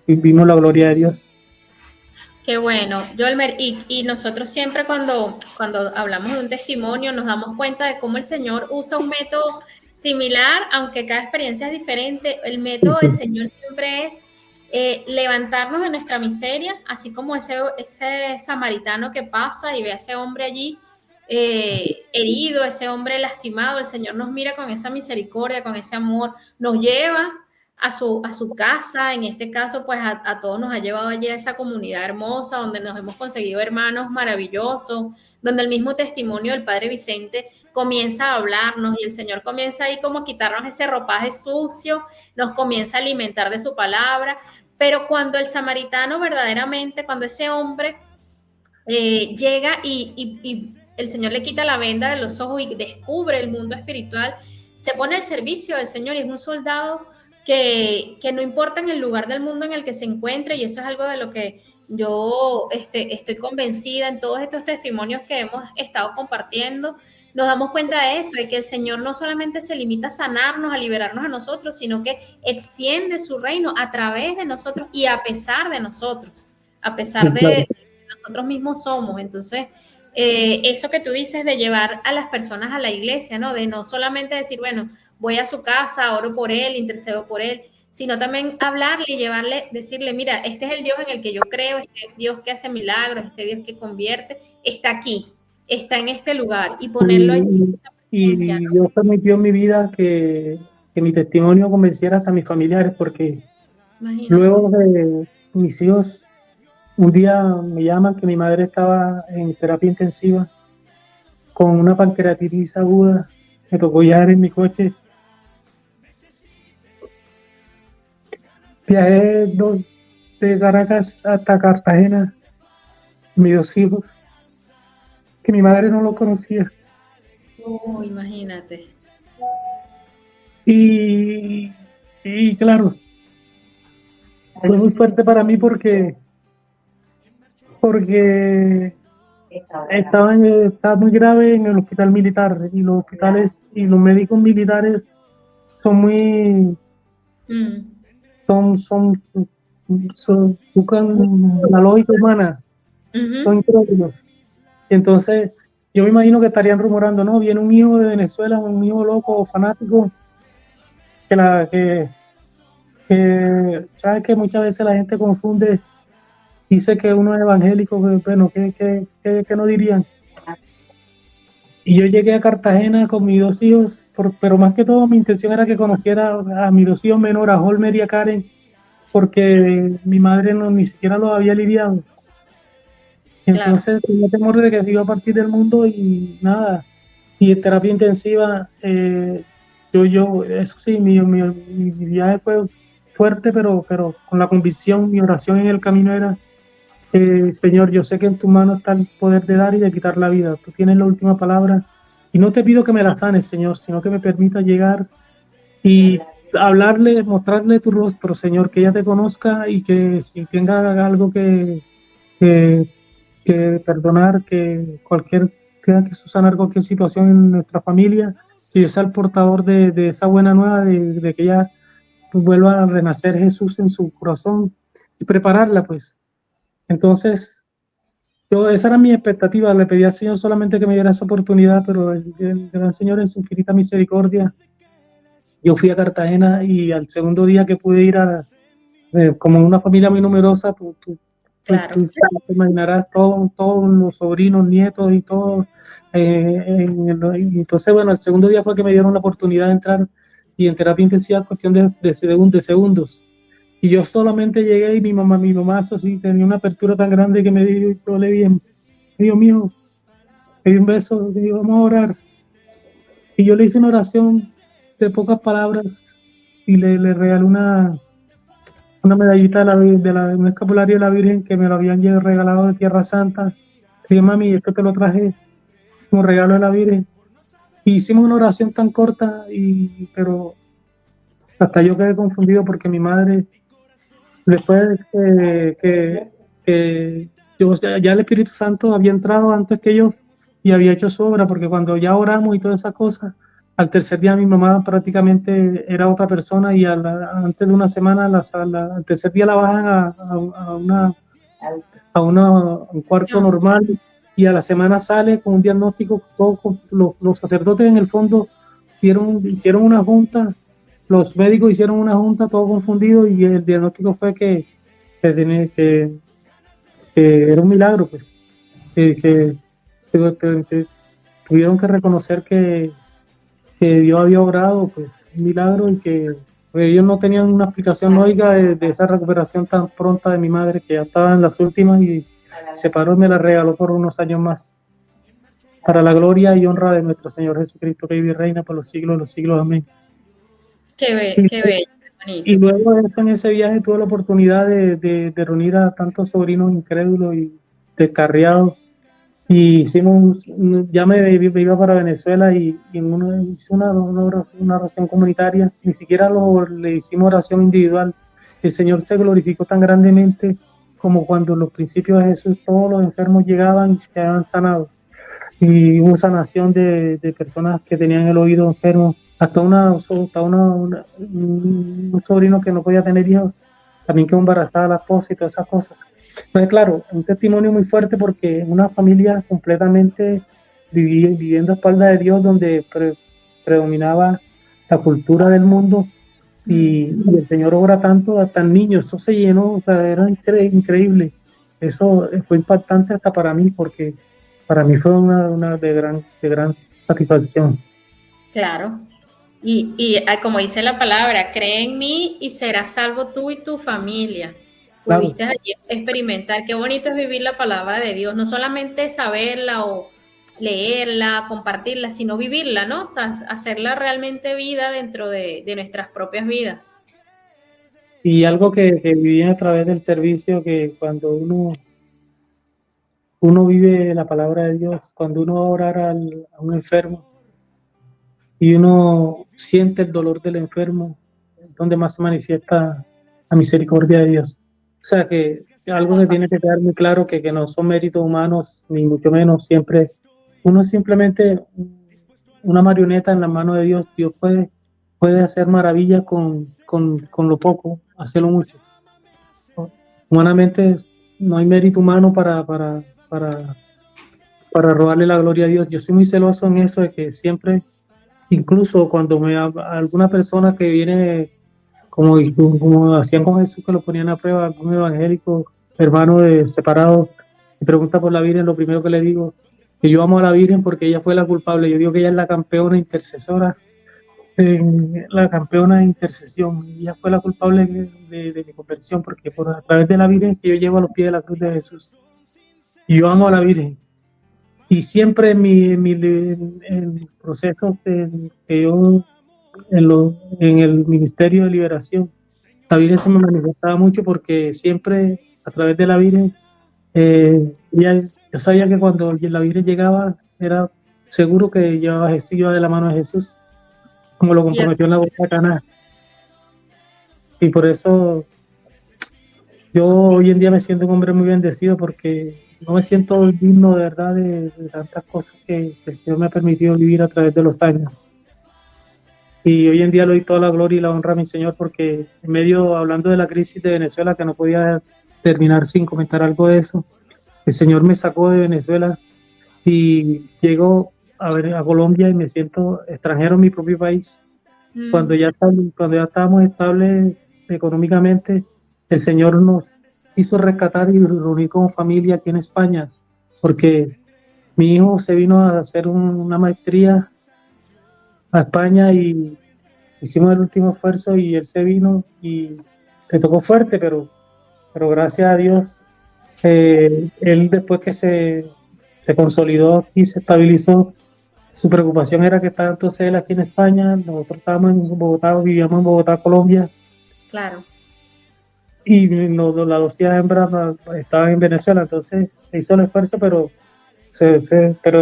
vimos la gloria de Dios. Qué bueno, Yolmer, y nosotros siempre cuando hablamos de un testimonio nos damos cuenta de cómo el Señor usa un método similar, aunque cada experiencia es diferente. El método del Señor siempre es levantarnos de nuestra miseria, así como ese samaritano que pasa y ve a ese hombre allí herido, ese hombre lastimado. El Señor nos mira con esa misericordia, con ese amor, nos lleva a su casa. En este caso, pues a todos nos ha llevado allí a esa comunidad hermosa, donde nos hemos conseguido hermanos maravillosos, donde el mismo testimonio del Padre Vicente comienza a hablarnos y el Señor comienza ahí como a quitarnos ese ropaje sucio, nos comienza a alimentar de su palabra. Pero cuando el samaritano verdaderamente, cuando ese hombre llega y el Señor le quita la venda de los ojos y descubre el mundo espiritual, se pone al servicio del Señor y es un soldado que no importa en el lugar del mundo en el que se encuentre, y eso es algo de lo que yo estoy convencida en todos estos testimonios que hemos estado compartiendo. Nos damos cuenta de eso, de que el Señor no solamente se limita a sanarnos, a liberarnos a nosotros, sino que extiende su reino a través de nosotros y a pesar de nosotros, a pesar de nosotros mismos somos. Entonces, eso que tú dices de llevar a las personas a la iglesia, ¿no? De no solamente decir, bueno, voy a su casa, oro por él, intercedo por él, sino también hablarle y llevarle, decirle, mira, este es el Dios en el que yo creo, este es el Dios que hace milagros, este Dios que convierte, está aquí, está en este lugar, y ponerlo en esa presencia, y ¿no? Dios permitió en mi vida que mi testimonio convenciera hasta a mis familiares, porque Imagínate. luego de mis hijos, un día me llaman que mi madre estaba en terapia intensiva con una pancreatitis aguda. Me tocó viajar en mi coche. Viajé de Caracas hasta Cartagena, mis 2 hijos, que mi madre no lo conocía. Oh, imagínate. Y claro, fue muy fuerte para mí porque estaba muy grave en el hospital militar, y los hospitales y los médicos militares son muy buscan la lógica humana, son incrédulos. Y entonces yo me imagino que estarían rumorando, no, viene un hijo de Venezuela, un hijo loco, fanático, que sabes que muchas veces la gente confunde, dice que uno es evangélico, bueno, ¿qué no dirían? Y yo llegué a Cartagena con mis 2 hijos, pero más que todo mi intención era que conociera a mis 2 hijos menores, a Holmer y a Karen, porque mi madre ni siquiera los había lidiado. Entonces tenía temor de que se iba a partir del mundo y nada. Y en terapia intensiva, eso sí, mi viaje fue fuerte, pero con la convicción, mi oración en el camino era, Señor, yo sé que en tu mano está el poder de dar y de quitar la vida. Tú tienes la última palabra. Y no te pido que me la sanes, Señor, sino que me permita llegar y hablarle, mostrarle tu rostro, Señor, que ella te conozca y que si tenga algo que perdonar, que sanar cualquier situación en nuestra familia, que yo sea el portador de esa buena nueva, de que ella pues, vuelva a renacer Jesús en su corazón y prepararla, pues. Entonces, esa era mi expectativa, le pedí al Señor solamente que me diera esa oportunidad, pero el gran Señor en su infinita misericordia, yo fui a Cartagena y al segundo día que pude ir como una familia muy numerosa, Claro. tú te imaginarás todos los sobrinos, nietos y todo. Entonces, bueno, el segundo día fue que me dieron la oportunidad de entrar y en terapia intensiva cuestión de segundos. Y yo solamente llegué y mi mamá así tenía una apertura tan grande que me dijo, yo le dije, Dios mío, me dio un beso, le digo, vamos a orar. Y yo le hice una oración de pocas palabras y le regalé una medallita un escapulario de la Virgen que me lo habían regalado de Tierra Santa. Le dije, mami, esto te lo traje como regalo de la Virgen. Y hicimos una oración tan corta, pero hasta yo quedé confundido porque mi madre, después que ya el Espíritu Santo había entrado antes que yo y había hecho su obra, porque cuando ya oramos y todas esas cosas, al tercer día mi mamá prácticamente era otra persona y antes de una semana, al tercer día la bajan a un cuarto normal y a la semana sale con un diagnóstico. Los sacerdotes en el fondo hicieron una junta, los médicos hicieron una junta, todo confundido, y el diagnóstico fue que era un milagro, pues, que tuvieron que reconocer que Dios había obrado, pues, un milagro, y que pues, ellos no tenían una explicación lógica de esa recuperación tan pronta de mi madre, que ya estaba en las últimas y se paró y me la regaló por unos años más, para la gloria y honra de nuestro Señor Jesucristo, que vive y reina por los siglos de los siglos. Amén. Qué bello, qué bonito. Y luego de eso, en ese viaje tuve la oportunidad de reunir a tantos sobrinos incrédulos y descarriados. Y ya me iba para Venezuela y hice una oración comunitaria. Ni siquiera le hicimos oración individual. El Señor se glorificó tan grandemente como cuando en los principios de Jesús todos los enfermos llegaban y se quedaban sanados. Y hubo sanación de personas que tenían el oído enfermo, hasta un sobrino que no podía tener hijos, también quedó embarazada la esposa y todas esas cosas. Entonces, claro, un testimonio muy fuerte porque una familia completamente viviendo a espaldas de Dios, donde predominaba la cultura del mundo, y el Señor obra tanto, hasta en niños, eso se llenó, o sea, era increíble. Eso fue impactante hasta para mí, porque para mí fue una de gran satisfacción. Claro. Y como dice la palabra, cree en mí y serás salvo tú y tu familia. Claro. Pudiste allí experimentar. Qué bonito es vivir la palabra de Dios, no solamente saberla o leerla, compartirla, sino vivirla, ¿no? O sea, hacerla realmente vida dentro de nuestras propias vidas. Y algo que viví a través del servicio, que cuando uno vive la palabra de Dios, cuando uno va a orar a un enfermo y uno siente el dolor del enfermo, es donde más se manifiesta la misericordia de Dios. O sea, que algo que tiene que quedar muy claro, que no son méritos humanos, ni mucho menos. Siempre uno es simplemente una marioneta en la mano de Dios. Dios puede hacer maravillas con lo poco, hacerlo mucho. Humanamente no hay mérito humano para robarle la gloria a Dios. Yo soy muy celoso en eso, de que siempre, incluso cuando alguna persona que viene, como hacían con Jesús, que lo ponían a prueba, algún evangélico, hermano separado, y pregunta por la Virgen, lo primero que le digo, que yo amo a la Virgen porque ella fue la culpable. Yo digo que ella es la campeona intercesora, la campeona de intercesión, y ella fue la culpable de mi conversión, porque a través de la Virgen que yo llevo a los pies de la cruz de Jesús. Y yo amo a la Virgen. Y siempre en el proceso que yo, en el Ministerio de Liberación, la Virgen se me manifestaba mucho, porque siempre a través de la Virgen, yo sabía que cuando la Virgen llegaba, era seguro que iba de la mano de Jesús, como lo comprometió en la boda de Caná. Y por eso yo hoy en día me siento un hombre muy bendecido, porque no me siento digno de verdad de tantas cosas que el Señor me ha permitido vivir a través de los años. Y hoy en día le doy toda la gloria y la honra a mi Señor, porque en medio, hablando de la crisis de Venezuela, que no podía terminar sin comentar algo de eso, el Señor me sacó de Venezuela y llego a ver a Colombia y me siento extranjero en mi propio país. Cuando ya estábamos estables económicamente, el Señor nos hizo rescatar y reunir como familia aquí en España, porque mi hijo se vino a hacer una maestría a España y hicimos el último esfuerzo y él se vino y le tocó fuerte, pero gracias a Dios, él después que se consolidó y se estabilizó, su preocupación era que estaba entonces él aquí en España, nosotros estábamos en Bogotá, vivíamos en Bogotá, Colombia, Claro. y las dos hembras estaban en Venezuela, entonces se hizo el esfuerzo, pero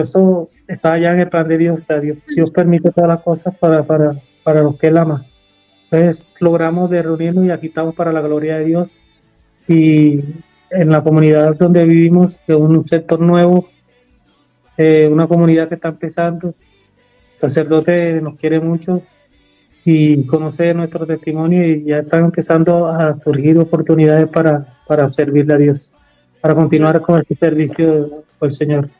eso estaba ya en el plan de Dios, o sea, Dios permite todas las cosas para los que Él ama. Entonces logramos de reunirnos y aquí estamos para la gloria de Dios. Y en la comunidad donde vivimos, que es un sector nuevo, una comunidad que está empezando, el sacerdote nos quiere mucho y conoce nuestro testimonio y ya están empezando a surgir oportunidades para servirle a Dios, para continuar con este servicio por el Señor.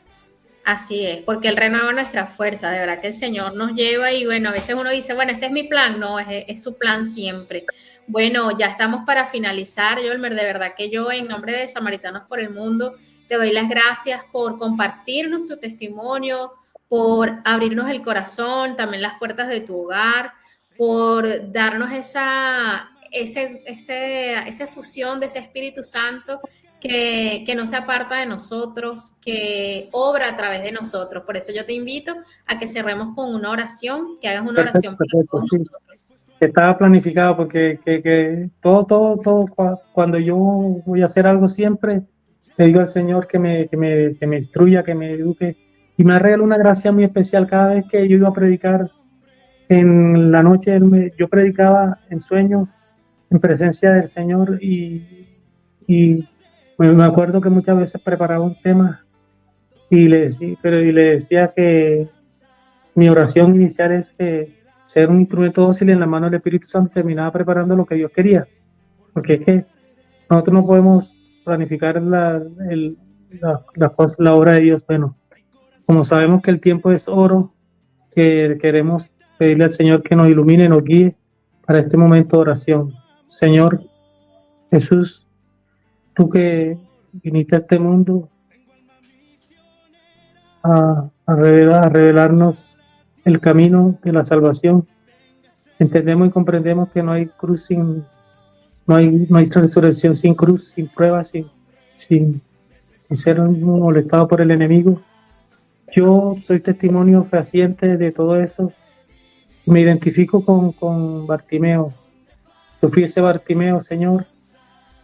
Así es, porque Él renueva nuestra fuerza, de verdad que el Señor nos lleva y bueno, a veces uno dice, bueno, este es mi plan, no, es su plan siempre. Bueno, ya estamos para finalizar, Yolmer, de verdad que yo en nombre de Samaritanos por el Mundo te doy las gracias por compartirnos tu testimonio, por abrirnos el corazón, también las puertas de tu hogar, por darnos esa fusión de ese Espíritu Santo que no se aparta de nosotros, que obra a través de nosotros. Por eso yo te invito a que cerremos con una oración, que hagas una oración para todos nosotros. Estaba planificado porque que todo, cuando yo voy a hacer algo siempre, le digo al Señor que me instruya, que me eduque, y me regala una gracia muy especial cada vez que yo iba a predicar en la noche. Yo predicaba en sueño, en presencia del Señor, y me acuerdo que muchas veces preparaba un tema y le decía que mi oración inicial es que ser un instrumento dócil en la mano del Espíritu Santo terminaba preparando lo que Dios quería, porque es que nosotros no podemos planificar la obra de Dios. Bueno, como sabemos que el tiempo es oro, que queremos pedirle al Señor que nos ilumine, nos guíe para este momento de oración. Señor Jesús, tú que viniste a este mundo a revelarnos el camino de la salvación, entendemos y comprendemos que no hay cruz no hay resurrección sin cruz, sin pruebas, sin ser molestado por el enemigo. Yo soy testimonio fehaciente de todo eso. Me identifico con Bartimeo. Yo fui ese Bartimeo, Señor.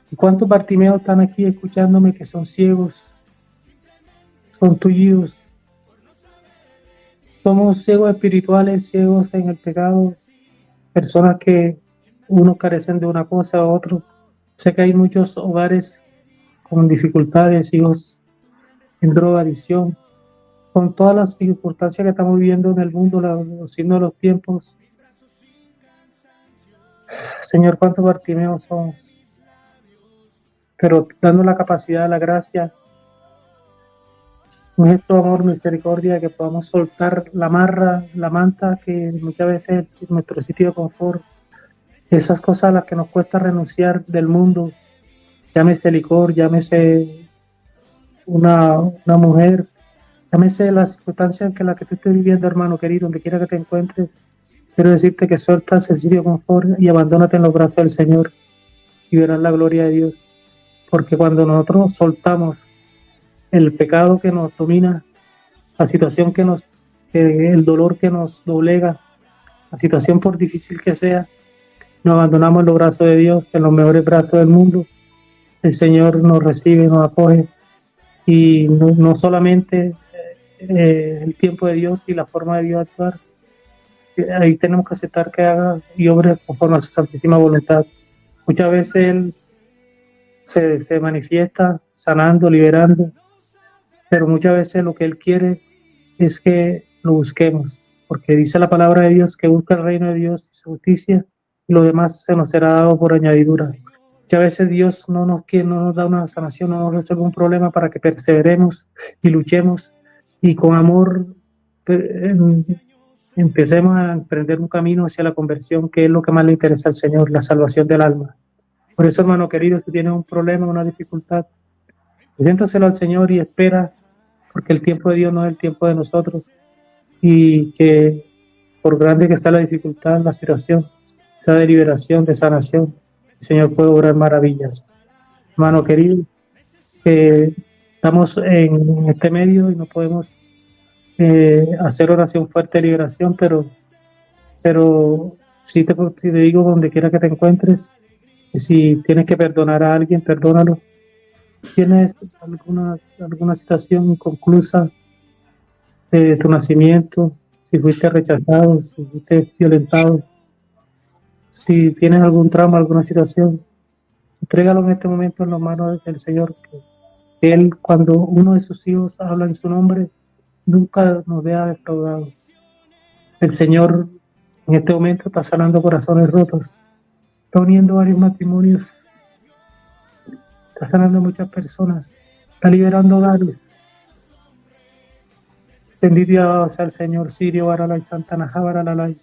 ¿Y cuántos Bartimeos están aquí escuchándome que son ciegos, son tullidos? Somos ciegos espirituales, ciegos en el pecado, personas que unos carecen de una cosa u otro. Sé que hay muchos hogares con dificultades, hijos en drogadicción, con todas las circunstancias que estamos viviendo en el mundo, los signos de los tiempos. Señor, cuántos Bartimeos somos, pero dando la capacidad, la gracia, un gesto de amor, misericordia, que podamos soltar la manta, que muchas veces es nuestro sitio de confort, esas cosas a las que nos cuesta renunciar del mundo, llámese licor, llámese una mujer, llámese las circunstancias en las que tú estés viviendo, hermano querido, donde quiera que te encuentres. Quiero decirte que sueltas el sitio de confort y abandónate en los brazos del Señor y verás la gloria de Dios, porque cuando nosotros soltamos el pecado que nos domina, la situación el dolor que nos doblega, la situación por difícil que sea, nos abandonamos en los brazos de Dios, en los mejores brazos del mundo. El Señor nos recibe, nos acoge, y no solamente el tiempo de Dios y la forma de Dios actuar. Ahí tenemos que aceptar que haga y obre conforme a su santísima voluntad. Muchas veces Él se manifiesta sanando, liberando, pero muchas veces lo que Él quiere es que lo busquemos, porque dice la palabra de Dios que busca el reino de Dios y su justicia, y lo demás se nos será dado por añadidura. Que a veces Dios no nos da una sanación, no nos resuelve un problema para que perseveremos y luchemos y con amor empecemos a emprender un camino hacia la conversión, que es lo que más le interesa al Señor, la salvación del alma. Por eso, hermano querido, si tienes un problema, una dificultad, preséntaselo al Señor y espera, porque el tiempo de Dios no es el tiempo de nosotros, y que por grande que sea la dificultad, la situación, sea de liberación, de sanación, el Señor puede obrar maravillas. Hermano querido, estamos en este medio y no podemos hacer oración fuerte de liberación, pero si te digo, donde quiera que te encuentres, y si tienes que perdonar a alguien, perdónalo. ¿Tienes alguna situación inconclusa de tu nacimiento? Si fuiste rechazado, si fuiste violentado, si tienes algún trauma, alguna situación, entrégalo en este momento en las manos del Señor, que Él, cuando uno de sus hijos habla en su nombre, nunca nos deja defraudados. El Señor en este momento está sanando corazones rotos, está uniendo varios matrimonios, está sanando a muchas personas, está liberando hogares. Bendito y alabado sea el Señor. Sirio Baralay Santana Jabaralay.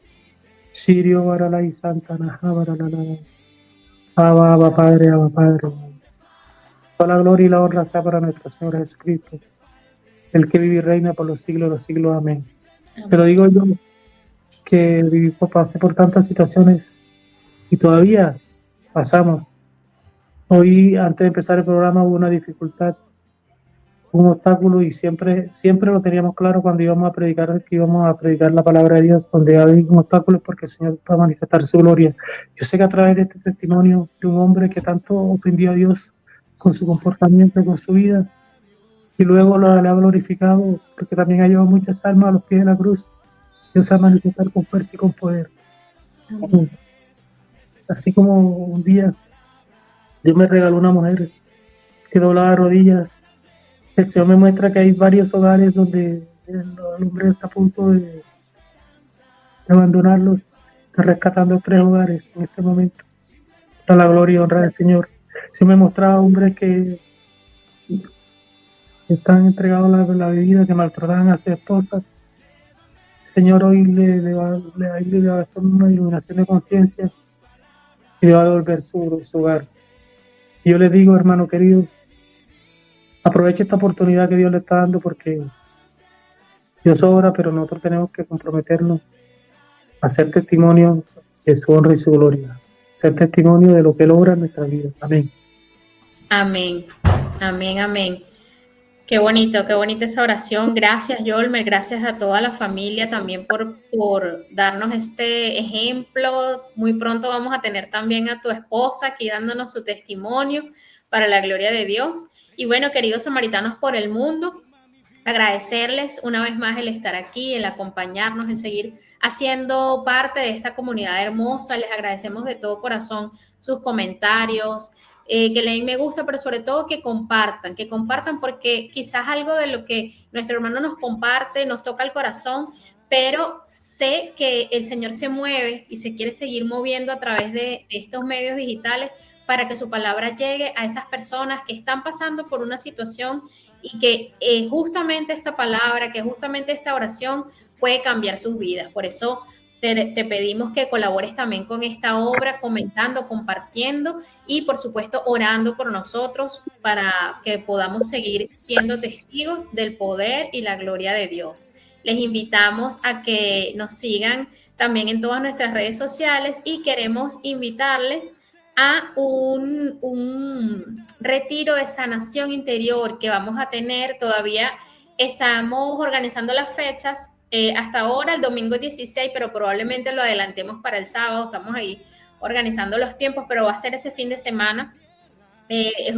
Sirio Baralay Santana Jabaralay. Abba Padre, Abba Padre. Toda la gloria y la honra sea para nuestro Señor Jesucristo, el que vive y reina por los siglos de los siglos. Amén. Se lo digo yo, que pasé por tantas situaciones y todavía pasamos. Hoy, antes de empezar el programa, hubo una dificultad, un obstáculo, y siempre lo teníamos claro cuando íbamos a predicar la palabra de Dios. Donde hay un obstáculo es porque el Señor va a manifestar su gloria. Yo sé que a través de este testimonio de un hombre que tanto ofendió a Dios con su comportamiento, con su vida, y luego le ha glorificado, porque también ha llevado muchas almas a los pies de la cruz, Dios va a manifestar con fuerza y con poder. Amén. Así como un día Dios me regaló una mujer que doblaba rodillas, el Señor me muestra que hay varios hogares donde el hombre está a punto de abandonarlos. Está rescatando 3 hogares en este momento, para la gloria y honra del Señor. Se me mostraba hombres que están entregados a la bebida, que maltrataban a su esposa. El Señor hoy le va a hacer una iluminación de conciencia y le va a devolver su hogar. Y yo les digo, hermano querido, aproveche esta oportunidad que Dios le está dando, porque Dios obra, pero nosotros tenemos que comprometernos a ser testimonio de su honra y su gloria, ser testimonio de lo que Él obra en nuestra vida. Amén. Amén, amén, amén. Qué bonita esa oración. Gracias, Yolmer, gracias a toda la familia también por darnos este ejemplo. Muy pronto vamos a tener también a tu esposa aquí dándonos su testimonio para la gloria de Dios. Y bueno, queridos samaritanos por el mundo, agradecerles una vez más el estar aquí, el acompañarnos, el seguir haciendo parte de esta comunidad hermosa. Les agradecemos de todo corazón sus comentarios, que le den me gusta, pero sobre todo que compartan, porque quizás algo de lo que nuestro hermano nos comparte nos toca el corazón, pero sé que el Señor se mueve y se quiere seguir moviendo a través de estos medios digitales para que su palabra llegue a esas personas que están pasando por una situación y que justamente esta palabra, que justamente esta oración puede cambiar sus vidas. Por eso te pedimos que colabores también con esta obra, comentando, compartiendo y por supuesto orando por nosotros para que podamos seguir siendo testigos del poder y la gloria de Dios. Les invitamos a que nos sigan también en todas nuestras redes sociales y queremos invitarles a un retiro de sanación interior que vamos a tener. Todavía estamos organizando las fechas. Hasta ahora el domingo 16, pero probablemente lo adelantemos para el sábado. Estamos ahí organizando los tiempos, pero va a ser ese fin de semana.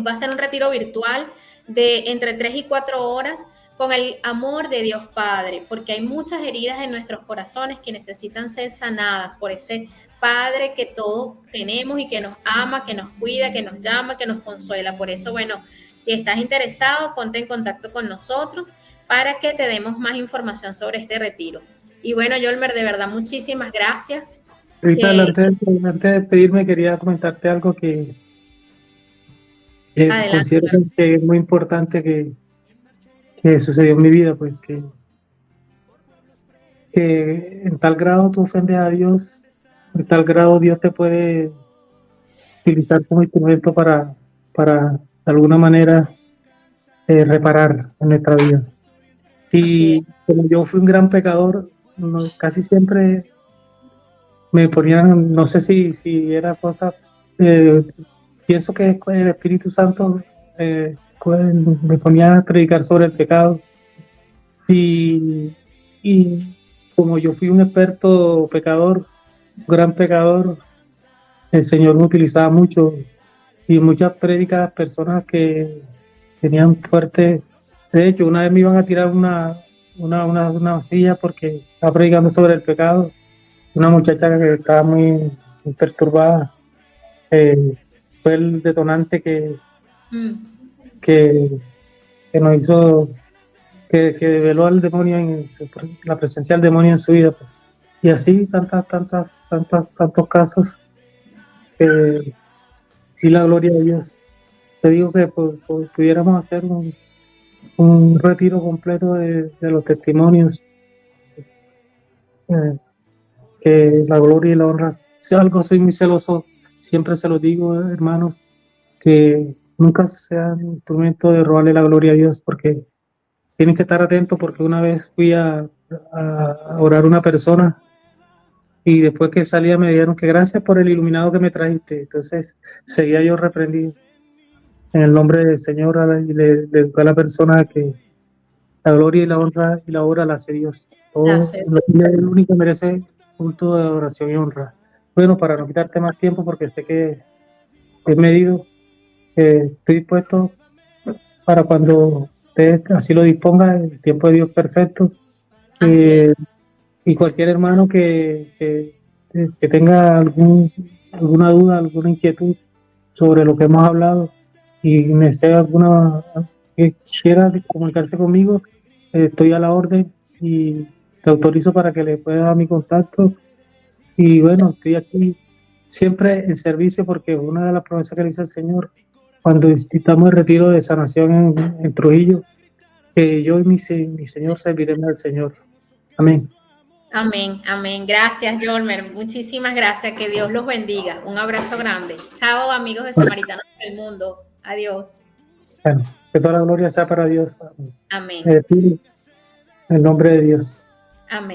Va a ser un retiro virtual de entre 3 y 4 horas con el amor de Dios Padre, porque hay muchas heridas en nuestros corazones que necesitan ser sanadas por ese Padre que todos tenemos y que nos ama, que nos cuida, que nos llama, que nos consuela. Por eso, bueno, si estás interesado, ponte en contacto con nosotros para que te demos más información sobre este retiro. Y bueno, Yolmer, de verdad, muchísimas gracias. Ahorita, antes de despedirme, quería comentarte algo que considero que es muy importante que sucedió en mi vida, pues que en tal grado tú ofendes a Dios, en tal grado Dios te puede utilizar como instrumento para de alguna manera reparar en nuestra vida. Y como yo fui un gran pecador, casi siempre me ponían, no sé si era cosa, pienso que el Espíritu Santo me ponía a predicar sobre el pecado. Y como yo fui un experto pecador, un gran pecador, el Señor me utilizaba mucho y muchas prédicas, personas que tenían fuerte. De hecho, una vez me iban a tirar una silla porque estaba predicando sobre el pecado. Una muchacha que estaba muy perturbada. Fue el detonante que nos hizo, que develó al demonio, la presencia del demonio en su vida. Pues. Y así tantos casos. Y la gloria de Dios. Te digo que pudiéramos hacer un retiro completo de los testimonios. Que la gloria y la honra, si algo soy muy celoso, siempre se lo digo, hermanos, que nunca sean instrumento de robarle la gloria a Dios, porque tienen que estar atentos, porque una vez fui a orar a una persona y después que salía me dijeron que gracias por el iluminado que me trajiste. Entonces seguía yo reprendido en el nombre del Señor y le digo a la persona que la gloria y la honra y la obra la hace Dios. El único que merece culto de adoración y honra. Bueno, para no quitarte más tiempo, porque sé que he medido, estoy dispuesto para cuando usted así lo disponga, el tiempo de Dios perfecto. Y cualquier hermano que tenga alguna duda, alguna inquietud sobre lo que hemos hablado y desea que quiera comunicarse conmigo, estoy a la orden y te autorizo para que le puedas dar mi contacto. Y bueno, estoy aquí siempre en servicio, porque una de las promesas que le hizo el Señor cuando estamos en retiro de sanación en Trujillo, que yo y mi Señor serviremos al Señor. Amén. Amén, amén. Gracias, Yolmer. Muchísimas gracias. Que Dios los bendiga. Un abrazo grande. Chao, amigos de Samaritanos del Mundo. Adiós. Bueno, que toda la gloria sea para Dios. Amén. En el nombre de Dios. Amén.